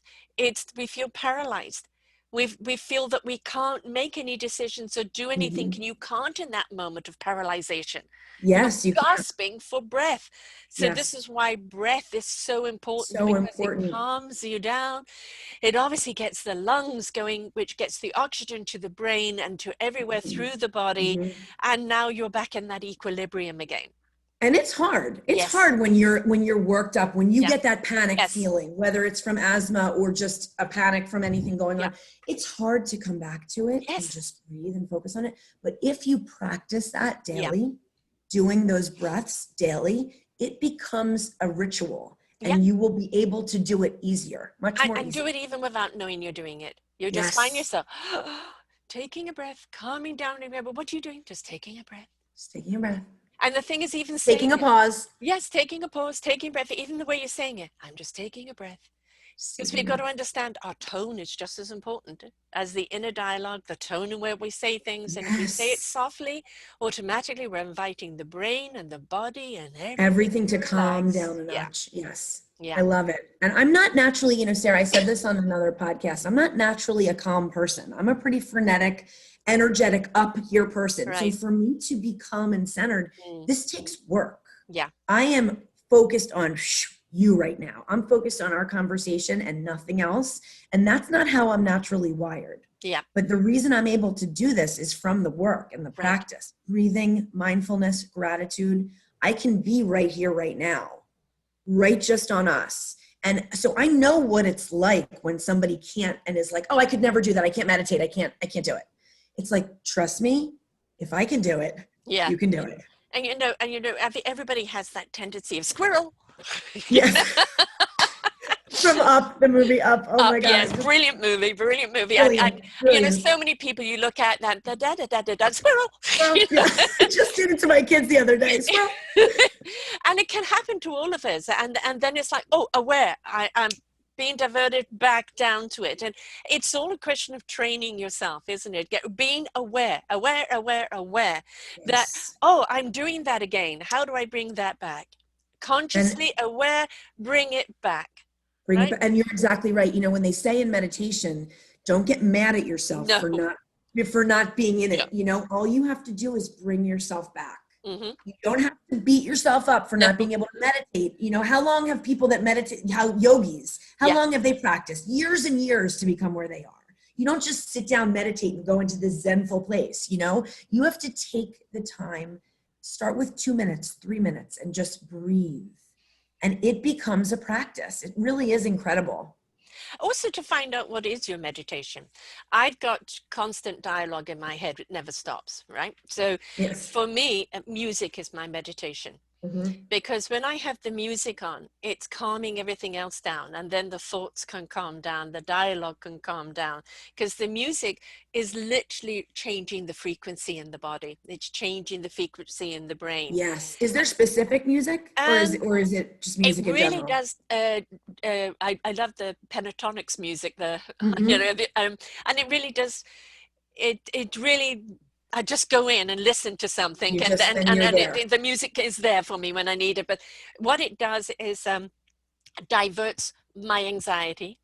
We feel paralyzed. We feel that we can't make any decisions or do anything, Mhm. and you can't in that moment of paralyzation. You're Yes, you can. gasping for breath. So this Yes. is why breath is so important, So because it important. calms you down. It obviously gets the lungs going, which gets the oxygen to the brain and to everywhere through the body. Mhm. And now you're back in that equilibrium again. And it's hard. It's Yes. hard when you're worked up, when you Yeah. get that panic Yes. feeling, whether it's from asthma or just a panic from anything going Yeah. on. It's hard to come back to it and Yes. just breathe and focus on it. But if you practice that Yeah. daily, doing those breaths daily, it becomes a ritual Yeah. and you will be able to do it easier, much more And do easier. it even without knowing you're doing it. You just find Yes. yourself taking a breath, calming down. Remember, what are you doing? Just taking a breath. Just taking a breath. And the thing is, even Taking saying a it. pause. Yes, taking a pause, taking a breath, even the way you're saying it. I'm just taking a breath. Just Because taking a we've got to breath. understand our tone is just as important as the inner dialogue, the tone in where we say things. And if we say it Yes. softly, automatically we're inviting the brain and the body and everything Everything to to calm down relax. a Yeah, notch. Yes. yeah, I love it. And I'm not naturally, Sarah, I said this on another podcast. I'm not naturally a calm person. I'm a pretty frenetic, energetic, up here person. So right. for me to be calm and centered, Mm, this takes work. yeah, I am focused on you right now. I'm focused on our conversation and nothing else. And that's not how I'm naturally wired. yeah, But the reason I'm able to do this is from the work and the right. practice, breathing, mindfulness, gratitude. I can be right here, right now, right just on us. And so I know what it's like when somebody can't and is like, oh, I could never do that. I can't meditate. I can't do it. It's like, trust me, if I can do it, Yeah. you can do it. And everybody has that tendency of squirrel. Yes. From Up, the movie Up. Oh Up, my yes, God. brilliant movie, brilliant movie. And Brilliant. you know, Brilliant. so many people you look at that squirrel. Well, You yeah, I just did it to my kids the other day. Squirrel. know? And it can happen to all of us. And then it's like, oh, aware. I'm being diverted back down to it. And it's all a question of training yourself, isn't it? Being aware that, Yes. oh, I'm doing that again. How do I bring that back? And Consciously aware, bring it back. bring it Right? back. And you're exactly right. You know, when they say in meditation, don't get mad at yourself No. for not being in Yeah. it. You know, all you have to do is bring yourself back. Mm-hmm. You don't have to beat yourself up for No. not being able to meditate. You know, how long have people that meditate, how yogis, how Yeah. long have they practiced? Years and years to become where they are. You don't just sit down, meditate, and go into this zenful place. You know, you have to take the time, start with 2 minutes, 3 minutes, and just breathe. And it becomes a practice. It really is incredible. Also, to find out what is your meditation. I've got constant dialogue in my head, it never stops, right? So Yes. for me, music is my meditation. Mm-hmm. Because when I have the music on, it's calming everything else down, and then the thoughts can calm down, the dialogue can calm down, because the music is literally changing the frequency in the body. It's changing the frequency in the brain. Yes. Is there specific music, or Um, is it just it music in really general? does. I love the pentatonics music. You Mm-hmm. know, and it really does. It really. I just go in and listen to something, You and just, then then you're there. the music is there for me when I need it. But what it does is diverts my anxiety,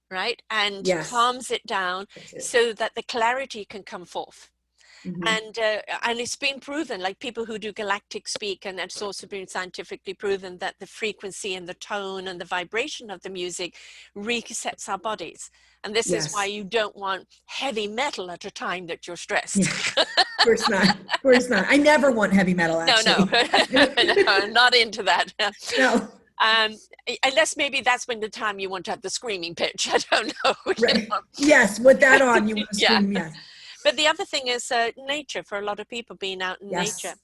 right, and Yes. calms it down That's it. so that the clarity can come forth. Mm-hmm. And it's been proven, like people who do galactic speak, and it's also been scientifically proven that the frequency and the tone and the vibration of the music resets our bodies. And this is why Yes. you don't want heavy metal at a time that you're stressed. Yeah. Of course not. Of course not. I never want heavy metal, No, no, actually. no, not into that. No. Um, unless maybe that's when the time you want to have the screaming pitch. I don't know. You Right. know? Yes. With that on, you want to Yeah. scream. Yes. But the other thing is nature, for a lot of people, being out in nature.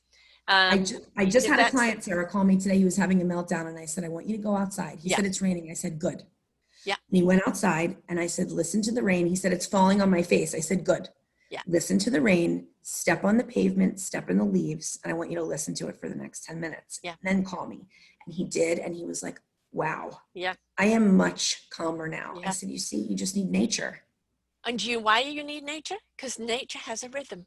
Yes. I just had a That's, client, Sarah, call me today. He was having a meltdown, and I said, I want you to go outside. He yeah, said, it's raining. I said, good. yeah, And he went outside, and I said, listen to the rain. He said, it's falling on my face. I said, good. yeah, Listen to the rain, step on the pavement, step in the leaves, and I want you to listen to it for the next 10 minutes. yeah, And then call me. And he did, and he was like, wow, yeah, I am much calmer now. I yeah. said, you see, you just need nature. And why you need nature? Because nature has a rhythm.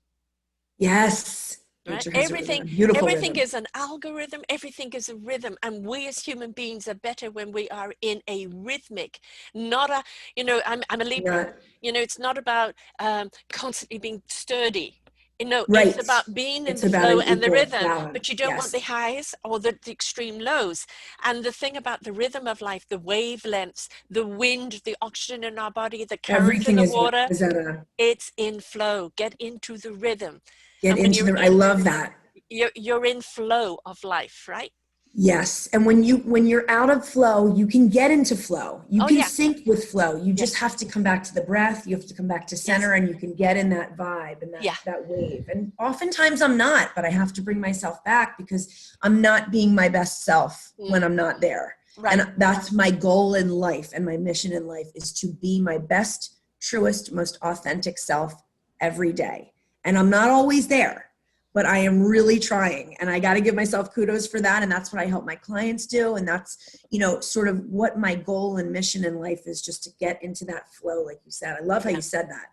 Yes. Right? Nature has a rhythm, a beautiful Everything rhythm. is an algorithm, everything is a rhythm. And we as human beings are better when we are in a rhythmic, not a, you know, I'm a Libra. Not, You know, it's not about constantly being sturdy. You know, it's right. about being in It's the about flow an and the equal rhythm, but balance. you don't want the Yes. highs or the extreme lows. And the thing about the rhythm of life, the wavelengths, the wind, the oxygen in our body, the current in Everything the water, is at a, it's in flow. Get into the rhythm. get And when into you're the, I in, love that. you're in flow of life, right? Yes. And when you're out of flow, you can get into flow. You Oh can yeah, sync with flow. You just yes, have to come back to the breath. You have to come back to yes, center, and you can get in that vibe and yeah, that wave. And oftentimes I'm not, but I have to bring myself back because I'm not being my best self when I'm not there. right. And that's my goal in life, and my mission in life is to be my best, truest, most authentic self every day. And I'm not always there, but I am really trying, and I got to give myself kudos for that. And that's what I help my clients do. And that's, you know, sort of what my goal and mission in life is, just to get into that flow. Like you said, I love how Yeah. you said that.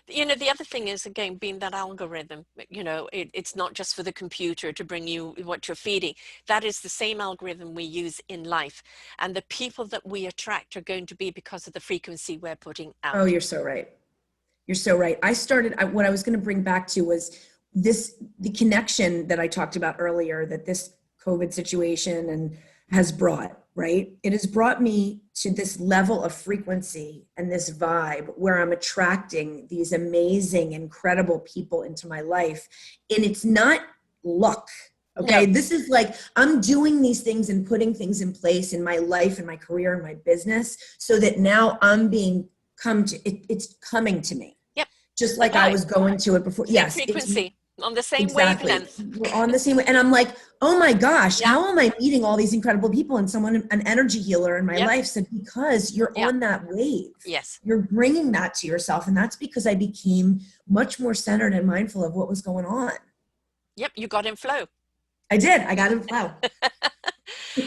You know, the other thing is, again, being that algorithm, you know, it's not just for the computer to bring you what you're feeding. That is the same algorithm we use in life. And the people that we attract are going to be because of the frequency we're putting out. Oh, you're so right. You're so right. What I was going to bring back to was the connection that I talked about earlier, that this COVID situation and has brought, right? It has brought me to this level of frequency and this vibe where I'm attracting these amazing, incredible people into my life. And it's not luck. Okay. No. This is like, I'm doing these things and putting things in place in my life and my career and my business, so that now I'm it's coming to me. Yep. Just The like I vibe. was going to it before. Same Yes, it's frequency. on the same Exactly. wavelength. We're on the same way. And I'm like, oh my gosh, Yeah, how am I meeting all these incredible people? And someone, an energy healer in my yep, life said, because you're yeah, on that wave, yes. you're bringing that to yourself. And that's because I became much more centered and mindful of what was going on. Yep, you got in flow. I did. I got in flow.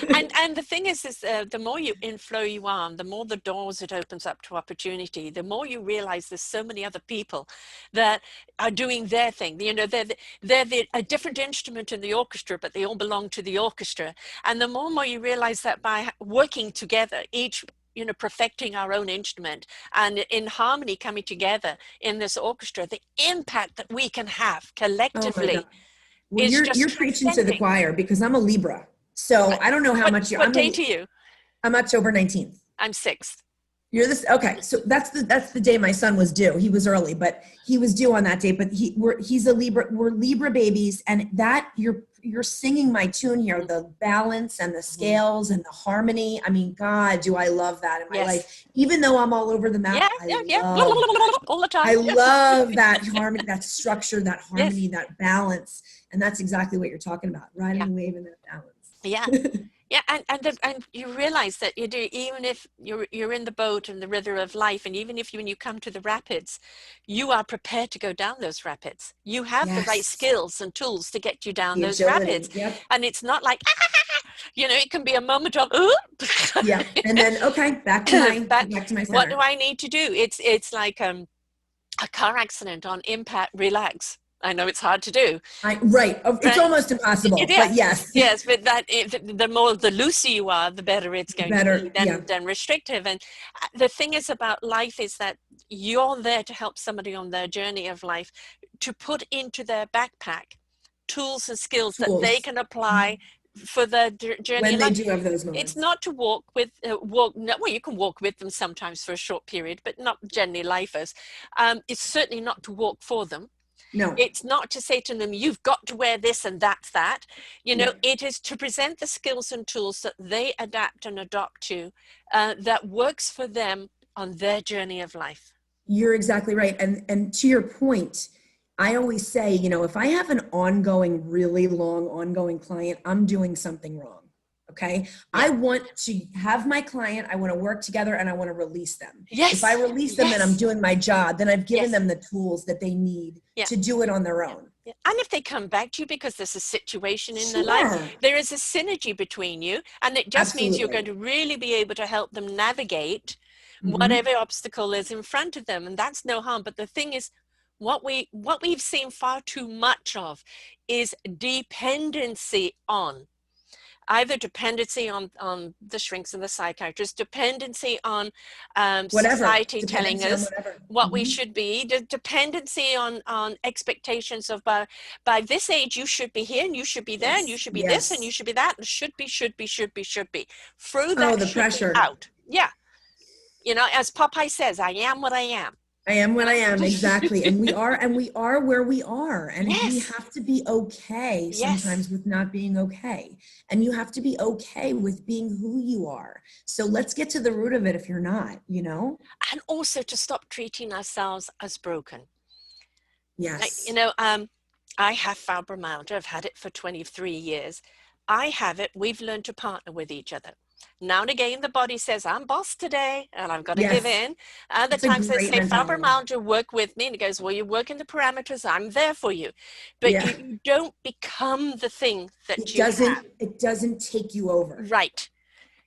And the thing is the more you in flow you are, the more the doors it opens up to opportunity, the more you realize there's so many other people that are doing their thing. You know, a different instrument in the orchestra, but they all belong to the orchestra. And the more and more you realize that by working together, each, you know, perfecting our own instrument and in harmony coming together in this orchestra, the impact that we can have Oh my God. collectively Well, is you're just preaching to the transcending. choir because I'm a Libra. So Right. I don't know how much What date are you? I'm October 19th. I'm 6th. You're this okay. So that's the day my son was due. He was early, but he was due on that date. But he's a Libra. We're Libra babies, and that you're singing my tune here. The balance and the Mm-hmm. scales and the harmony. I mean, God, do I love that in my Yes. life? Even though I'm all over the map, Yeah, yeah, yeah. All the time. I Yeah. love that harmony, that structure, that Yes. harmony, that balance, and that's exactly what you're talking about. Riding Yeah. the wave in that Yeah. balance. Yeah. And you realize that you do, even if you're in the boat and the river of life, and even if when you come to the rapids, you are prepared to go down those rapids. You have the right Yes, skills and tools to get you down the those rapids. agility. Yep. And it's not like, you know, it can be a moment of, "Ooh." Yeah. And then okay, But back to my what do center. I need to do? It's like a car accident on impact, relax. I know it's hard to do, Right. It's right? almost It impossible, but is, yes, yes, but the more the looser you are, the better it's going to be better. Yeah. than restrictive. And the thing is about life is that you're there to help somebody on their journey of life to put into their backpack tools and skills that they Tools can apply for their journey when in they life. do have those It's moments. not to walk with walk. No, well, you can walk with them sometimes for a short period, but not generally lifers. It's certainly not to walk for them. No. It's not to say to them, you've got to wear this and that's that. You know, Yeah. it is to present the skills and tools that they adapt and adopt to, that works for them on their journey of life. You're exactly right. And to your point, I always say, if I have an ongoing, really long ongoing client, I'm doing something wrong. Okay. Yeah. I want to have my client, I want to work together and I want to release them. If I Yes. release them, then I'm Yes. doing my job. Then I've given Yes. them the tools that they need Yeah. to do it on their Yeah. own. Yeah. And if they come back to you because there's a situation in their life, Sure. there is a synergy between you, and it just means you're going Absolutely. to really be able to help them navigate Mm-hmm. whatever obstacle is in front of them, and that's no harm. But the thing is, what we've seen far too much of is dependency on either dependency on the shrinks and the psychiatrists, dependency on Whatever. society telling Dependency on us whatever. what we Mm-hmm. should be, dependency on expectations of by this age you should be here and you should be there and you Yes. should be this and you Yes. should be that and should be. Throw Oh, that the should be pressure. out. Yeah. You know, as Popeye says, I am what I am. I am You what I am, know? exactly. And we are where we are. And we Yes. have to be okay Yes. sometimes with not being okay. And you have to be okay with being who you are. So let's get to the root of it if you're not. And also to stop treating ourselves as broken. You Yes. know, I have fibromyalgia. I've had it for 23 years. I have it. We've learned to partner with each other. Now and again, the body says, I'm boss today, and I've got to give Yes. in. Other It's a times they great say, mentality. fibromyalgia, work with me. And it goes, well, you work in the parameters. I'm there for you. But Yeah. you don't become the thing that It you doesn't, have. it doesn't take you over. Right.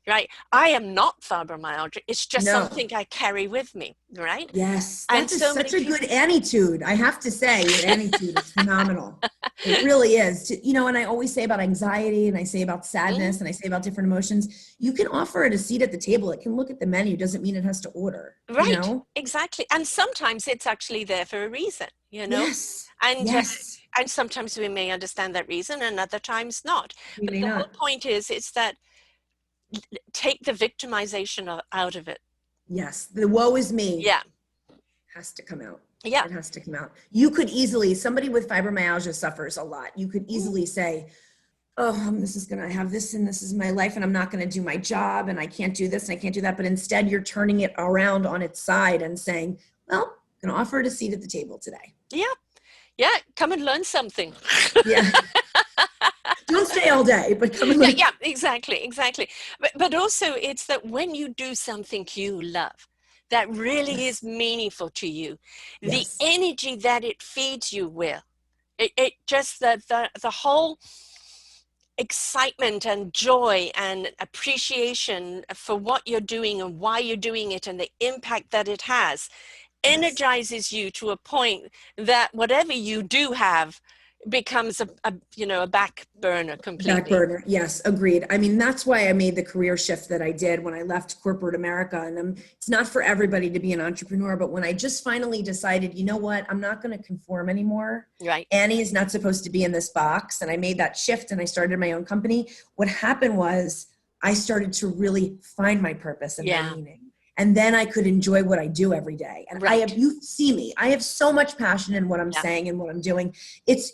Right. I am not fibromyalgia. It's just No. something I carry with me. Right. Yes, And that is so such many a people. good Annie-tude. I have to say, your Annie-tude is phenomenal. It really is. And I always say about anxiety and I say about Mhm. sadness and I say about different emotions, you can offer it a seat at the table. It can look at the menu, doesn't mean it has to order, you Right, know? exactly. And sometimes it's actually there for a reason, you know? Yes, And yes, and sometimes we may understand that reason and other times not. we But may the whole not. point is that take the victimization out of it. Yes, the woe is me Yeah. has to come out. Yeah. It has to come out. You could easily, somebody with fibromyalgia suffers a lot. You could easily say, oh, this is going to have this and this is my life and I'm not going to do my job and I can't do this and I can't do that. But instead you're turning it around on its side and saying, well, I'm going to offer it a seat at the table today. Yeah. Yeah, come and learn something. Yeah. Don't stay all day, but come and Yeah, learn. yeah, exactly, exactly. But also it's that when you do something you love, that really is Yes. meaningful to you, the Yes. energy that it feeds you with, it just the whole excitement and joy and appreciation for what you're doing and why you're doing it and the impact that it has Yes. energizes you to a point that whatever you do have becomes a back burner Back completely. burner. Yes, agreed. I mean, that's why I made the career shift that I did when I left corporate America. And it's not for everybody to be an entrepreneur, but when I just finally decided, you know what, I'm not going to conform anymore. Right. Annie is not supposed to be in this box. And I made that shift and I started my own company. What happened was I started to really find my purpose and my Yeah. meaning. And then I could enjoy what I do every day. And Right. you see me, I have so much passion in what I'm Yeah. saying and what I'm doing. It's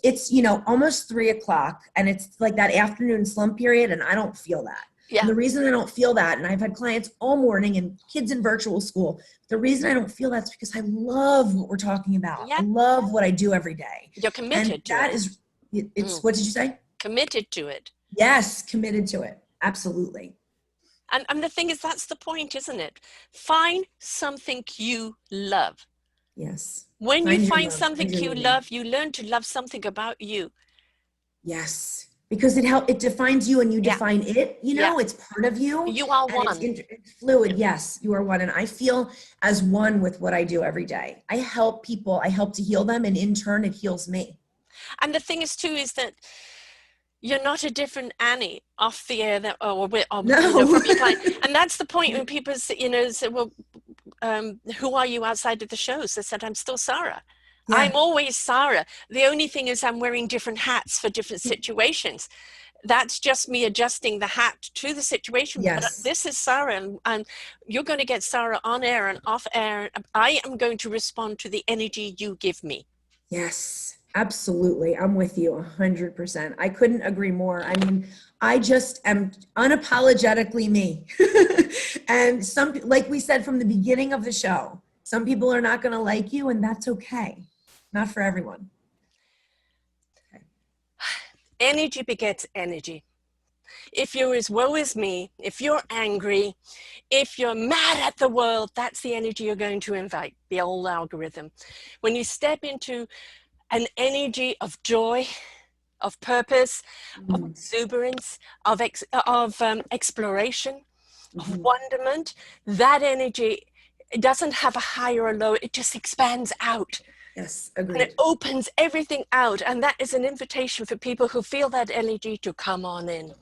almost 3 o'clock and it's like that afternoon slump period and I don't feel that. And Yeah. the reason I don't feel that, and I've had clients all morning and kids in virtual school, the reason I don't feel that's because I love what we're talking about. I Yeah. love what I do every day. You're And committed to that it. is, it's, Mm. what did you say? Committed to it. Yes, committed to it. Absolutely. And the thing is, that's the point, isn't it? Find something you love. Yes. When you Find your find love, something find your you meaning. love, you learn to love something about you. Yes. Because it defines you and you Yeah. define it, Yeah. it's part of you You are and one. it's fluid. Yes, you are one. And I feel as one with what I do every day. I help people, I help to heal them. And in turn, it heals me. And the thing is, too, is that you're not a different Annie off the air that, No. from your client. And that's the point when people say, well, who are you outside of the shows? I said, I'm still Sarah. I'm Yeah. always Sarah. The only thing is I'm wearing different hats for different situations. That's just me adjusting the hat to the situation. But Yes. this is Sarah, and you're going to get Sarah on air and off air. I am going to respond to the energy you give me. Yes, absolutely. I'm with you 100%. I couldn't agree more. I mean, I just am unapologetically me. And like we said from the beginning of the show, some people are not going to like you, and that's okay. Not for everyone. Okay. Energy begets energy. If you're as woe as me, if you're angry, if you're mad at the world, that's the energy you're going to invite, the old algorithm. When you step into an energy of joy, of purpose, of Mm, exuberance, of exploration, of mhm. wonderment, that energy, it doesn't have a high or a low, it just expands out. Yes, And it agreed. opens everything out. And that is an invitation for people who feel that energy to come on in.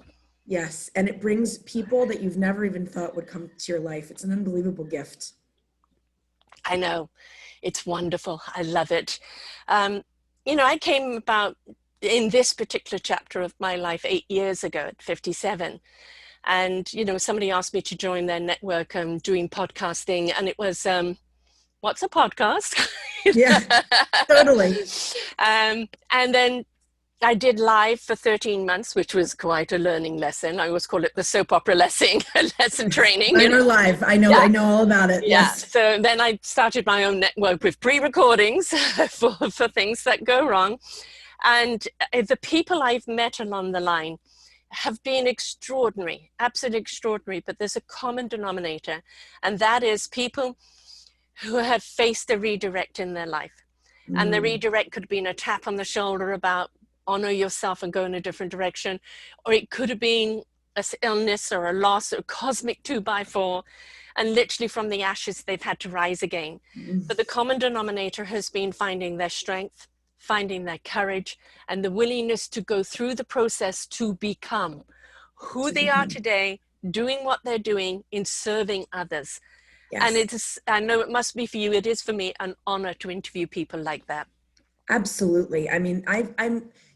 Yes, and it brings people that you've never even thought would come to your life. It's an unbelievable gift. I know, it's wonderful. I love it. I came about in this particular chapter of my life 8 years ago at 57. And, somebody asked me to join their network doing podcasting. And it was, what's a podcast? Yeah, totally. And then I did live for 13 months, which was quite a learning lesson. I always call it the soap opera lesson, lesson Yes. training, Mine are live. I Yeah. know all about it. Yeah. Yes. So then I started my own network with pre-recordings for things that go wrong. And the people I've met along the line have been extraordinary, absolutely extraordinary. But there's a common denominator, and that is people who have faced a redirect in their life. And the Mm, redirect could have been a tap on the shoulder about honor yourself and go in a different direction. Or it could have been an illness or a loss or a cosmic 2x4. And literally from the ashes, they've had to rise again. mm, But the common denominator has been finding their strength, finding their courage, and the willingness to go through the process to become who to they are become. today, doing what they're doing in serving others. And Yes, it is, I know it must be for you, it is for me an honor to interview people like that. absolutely. I mean,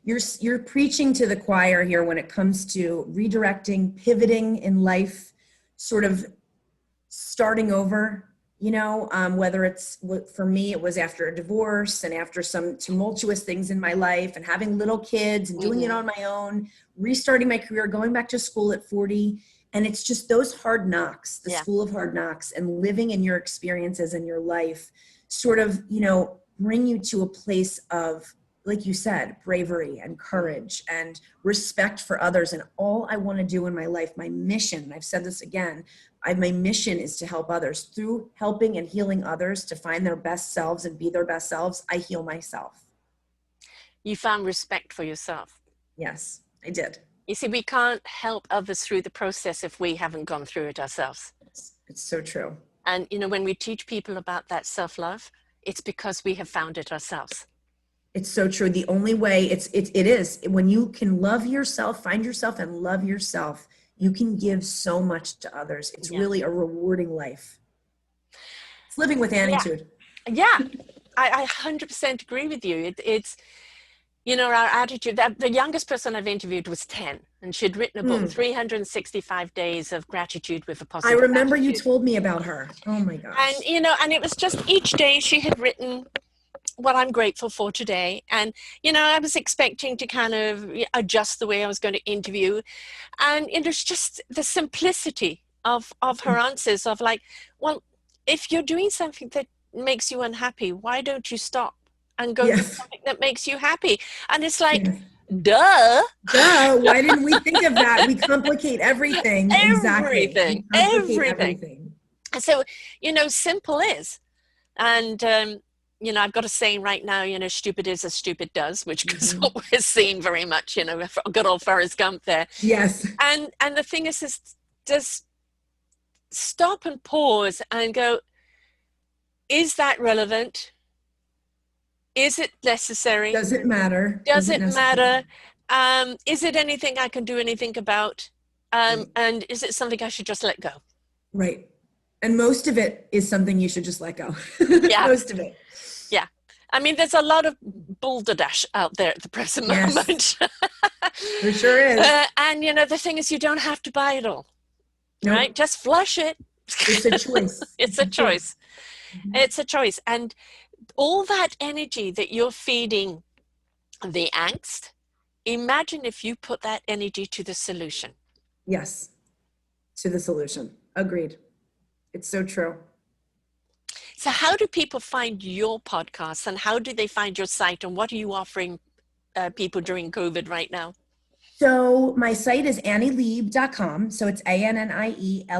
you're preaching to the choir here when it comes to redirecting, pivoting in life, sort of starting over. Whether for me, it was after a divorce and after some tumultuous things in my life and having little kids and doing it Mm-hmm. on my own, restarting my career, going back to school at 40. And it's just those hard knocks, the Yeah. school of hard knocks, and living in your experiences in your life sort of, bring you to a place of like you said, bravery and courage and respect for others. And all I want to do in my life, my mission, and I've said this again, my mission is to help others. Through helping and healing others to find their best selves and be their best selves, I heal myself. You found respect for yourself. Yes, I did. You see, we can't help others through the process if we haven't gone through it ourselves. It's so true. And, you know, when we teach people about that self-love, it's because we have found it ourselves. It's so true. The only way it is when you can love yourself, find yourself and love yourself, you can give so much to others. It's really a rewarding life. It's living with Annie-tude. Yeah, I 100% agree with you. It's, you know, our attitude. The youngest person I've interviewed was 10, and she'd written a book, 365 Days of Gratitude with a Positive I remember Attitude. you told me about her. Oh my gosh. And, you know, and it was just each day she had written what I'm grateful for today. And, you know, I was expecting to kind of adjust the way I was going to interview. And there's just the simplicity of her answers of like, well, if you're doing something that makes you unhappy, why don't you stop and go do something that makes you happy? And it's like, duh. Why didn't we think of that? We complicate everything. Everything. Everything. And so, you know, simple is. And, you know, I've got a saying right now, you know, stupid is as stupid does, which is what we're seeing very much, you know, good old Forrest Gump there. Yes. And the thing is just stop and pause and go, is that relevant? Is it necessary? Does it matter? Does it matter? Is it anything I can do anything about? And is it something I should just let go? Right. And most of it is something you should just let go. Yeah. Most of it. Yeah. I mean, there's a lot of balderdash out there at the present moment. There sure is. And, you know, the thing is, you don't have to buy it all. Right? Just flush it. It's a choice. It's a choice. It's a choice. And all that energy that you're feeding the angst, imagine if you put that energy to the solution. Yes. To the solution. Agreed. It's so true. So how do people find your podcast, and how do they find your site, and what are you offering people during COVID right now? So my site is annieleib.com. So it's ANNIELEIB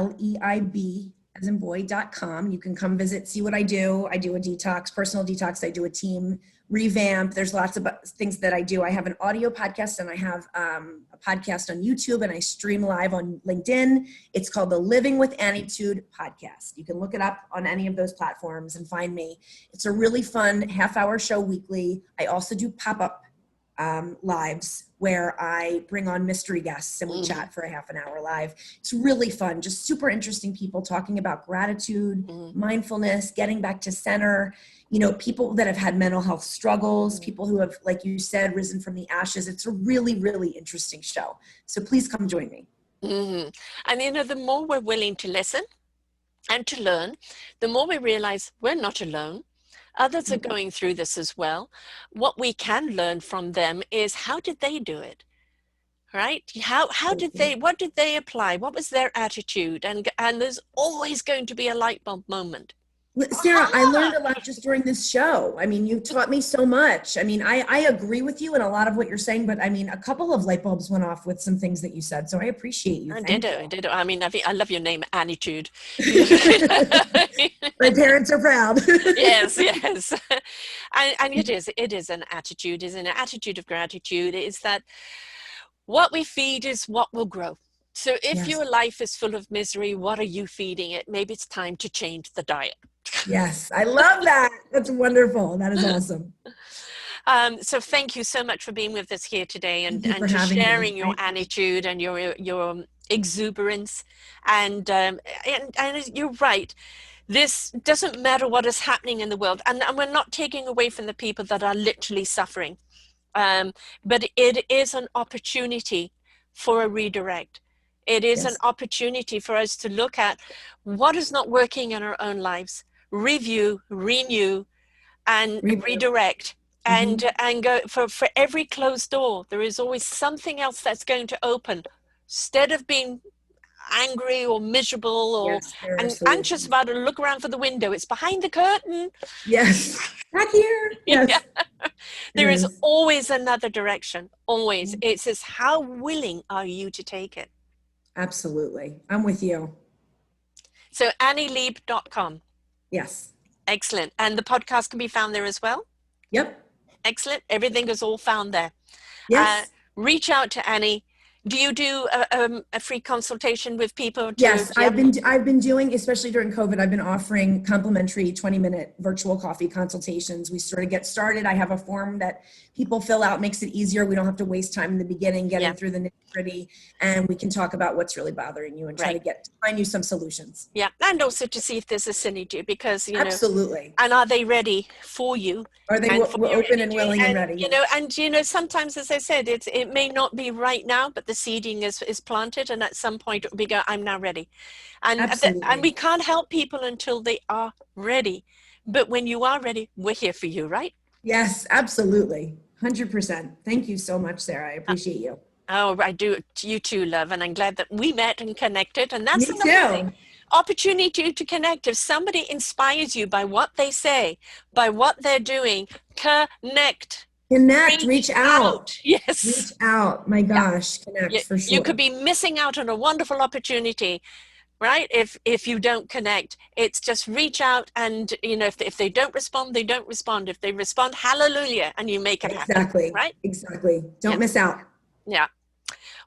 as in boy.com. You can come visit, see what I do. I do a detox, personal detox. I do a team revamp. There's lots of things that I do. I have an audio podcast, and I have a podcast on YouTube, and I stream live on LinkedIn. It's called the Living with Annie-tude podcast. You can look it up on any of those platforms and find me. It's a really fun half-hour show weekly. I also do pop-up lives where I bring on mystery guests and we chat for a half an hour live. It's really fun, just super interesting people talking about gratitude, mindfulness, getting back to center, you know, people that have had mental health struggles, people who have, like you said, risen from the ashes. It's a really, really interesting show. So please come join me. And, you know, the more we're willing to listen and to learn, the more we realize we're not alone. Others are going through this as well. What we can learn from them is, how did they do it? Right? How did they, what did they apply? What was their attitude? And there's always going to be a light bulb moment. Sarah, I learned a lot just during this show. I mean, you taught me so much. I mean, I agree with you in a lot of what you're saying, but I mean, a couple of light bulbs went off with some things that you said. So I appreciate you. I did. I mean, I love your name, Annie-tude. My parents are proud. Yes. And it is an attitude, is an attitude of gratitude. Is that what we feed is what will grow. So if your life is full of misery, what are you feeding it? Maybe it's time to change the diet. Yes, I love that. That's wonderful. That is awesome. So thank you so much for being with us here today and just sharing your Annie-tude and your exuberance. And you're right. This doesn't matter what is happening in the world. And we're not taking away from the people that are literally suffering. But it is an opportunity for a redirect. It is an opportunity for us to look at what is not working in our own lives, review, renew, and redirect. And go for every closed door, there is always something else that's going to open. Instead of being angry or miserable or anxious about it, look around for the window. It's behind the curtain. Yes. Back here. Yes. Yeah. There is is. always another direction, always. It's just how willing are you to take it? Absolutely. I'm with you. So annielieb.com. Yes. Excellent. And the podcast can be found there as well? Yep. Excellent. Everything is all found there. Yes. Reach out to Annie. Do you do a free consultation with people Yes, I've been doing, especially during COVID, I've been offering complimentary 20-minute virtual coffee consultations. We sort of get started. I have a form that people fill out, makes it easier. We don't have to waste time in the beginning getting through the nitty-gritty, and we can talk about what's really bothering you and try to find you some solutions. Yeah, and also to see if there's a synergy, because absolutely. And are they ready for you? Are they open and willing and ready? Sometimes, as I said, it may not be right now, but the seeding is planted, and at some point it will be I'm now ready. And we can't help people until they are ready. But when you are ready, we're here for you, right? Yes, absolutely. 100%. Thank you so much, Sarah. I appreciate you. Oh, I do. You too, love. And I'm glad that we met and connected. And that's Me too. Opportunity to connect. If somebody inspires you by what they say, by what they're doing, connect. Reach out. Yes. Reach out. My gosh, connect for sure. You could be missing out on a wonderful opportunity, right? If you don't connect. It's just reach out, and if they don't respond, they don't respond. If they respond, hallelujah, and you make it happen. Right? Exactly. Don't miss out. Yeah.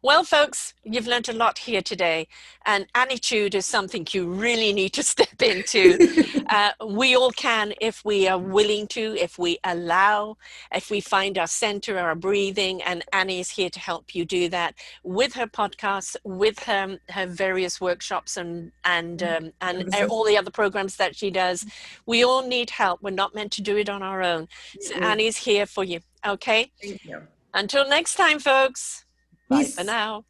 Well, folks, you've learned a lot here today, and Annie-tude is something you really need to step into. We all can if we are willing to, if we allow, if we find our center, our breathing, and Annie is here to help you do that with her podcasts, with her various workshops and all the other programs that she does. We all need help. We're not meant to do it on our own. So Annie's here for you, okay? Thank you. Until next time, folks. Bye for now.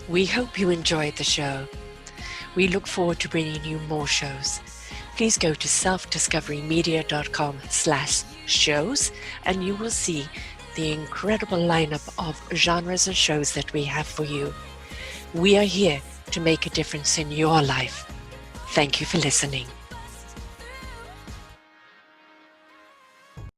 We hope you enjoyed the show. We look forward to bringing you more shows. Please go to selfdiscoverymedia.com/shows and you will see the incredible lineup of genres and shows that we have for you. We are here to make a difference in your life. Thank you for listening.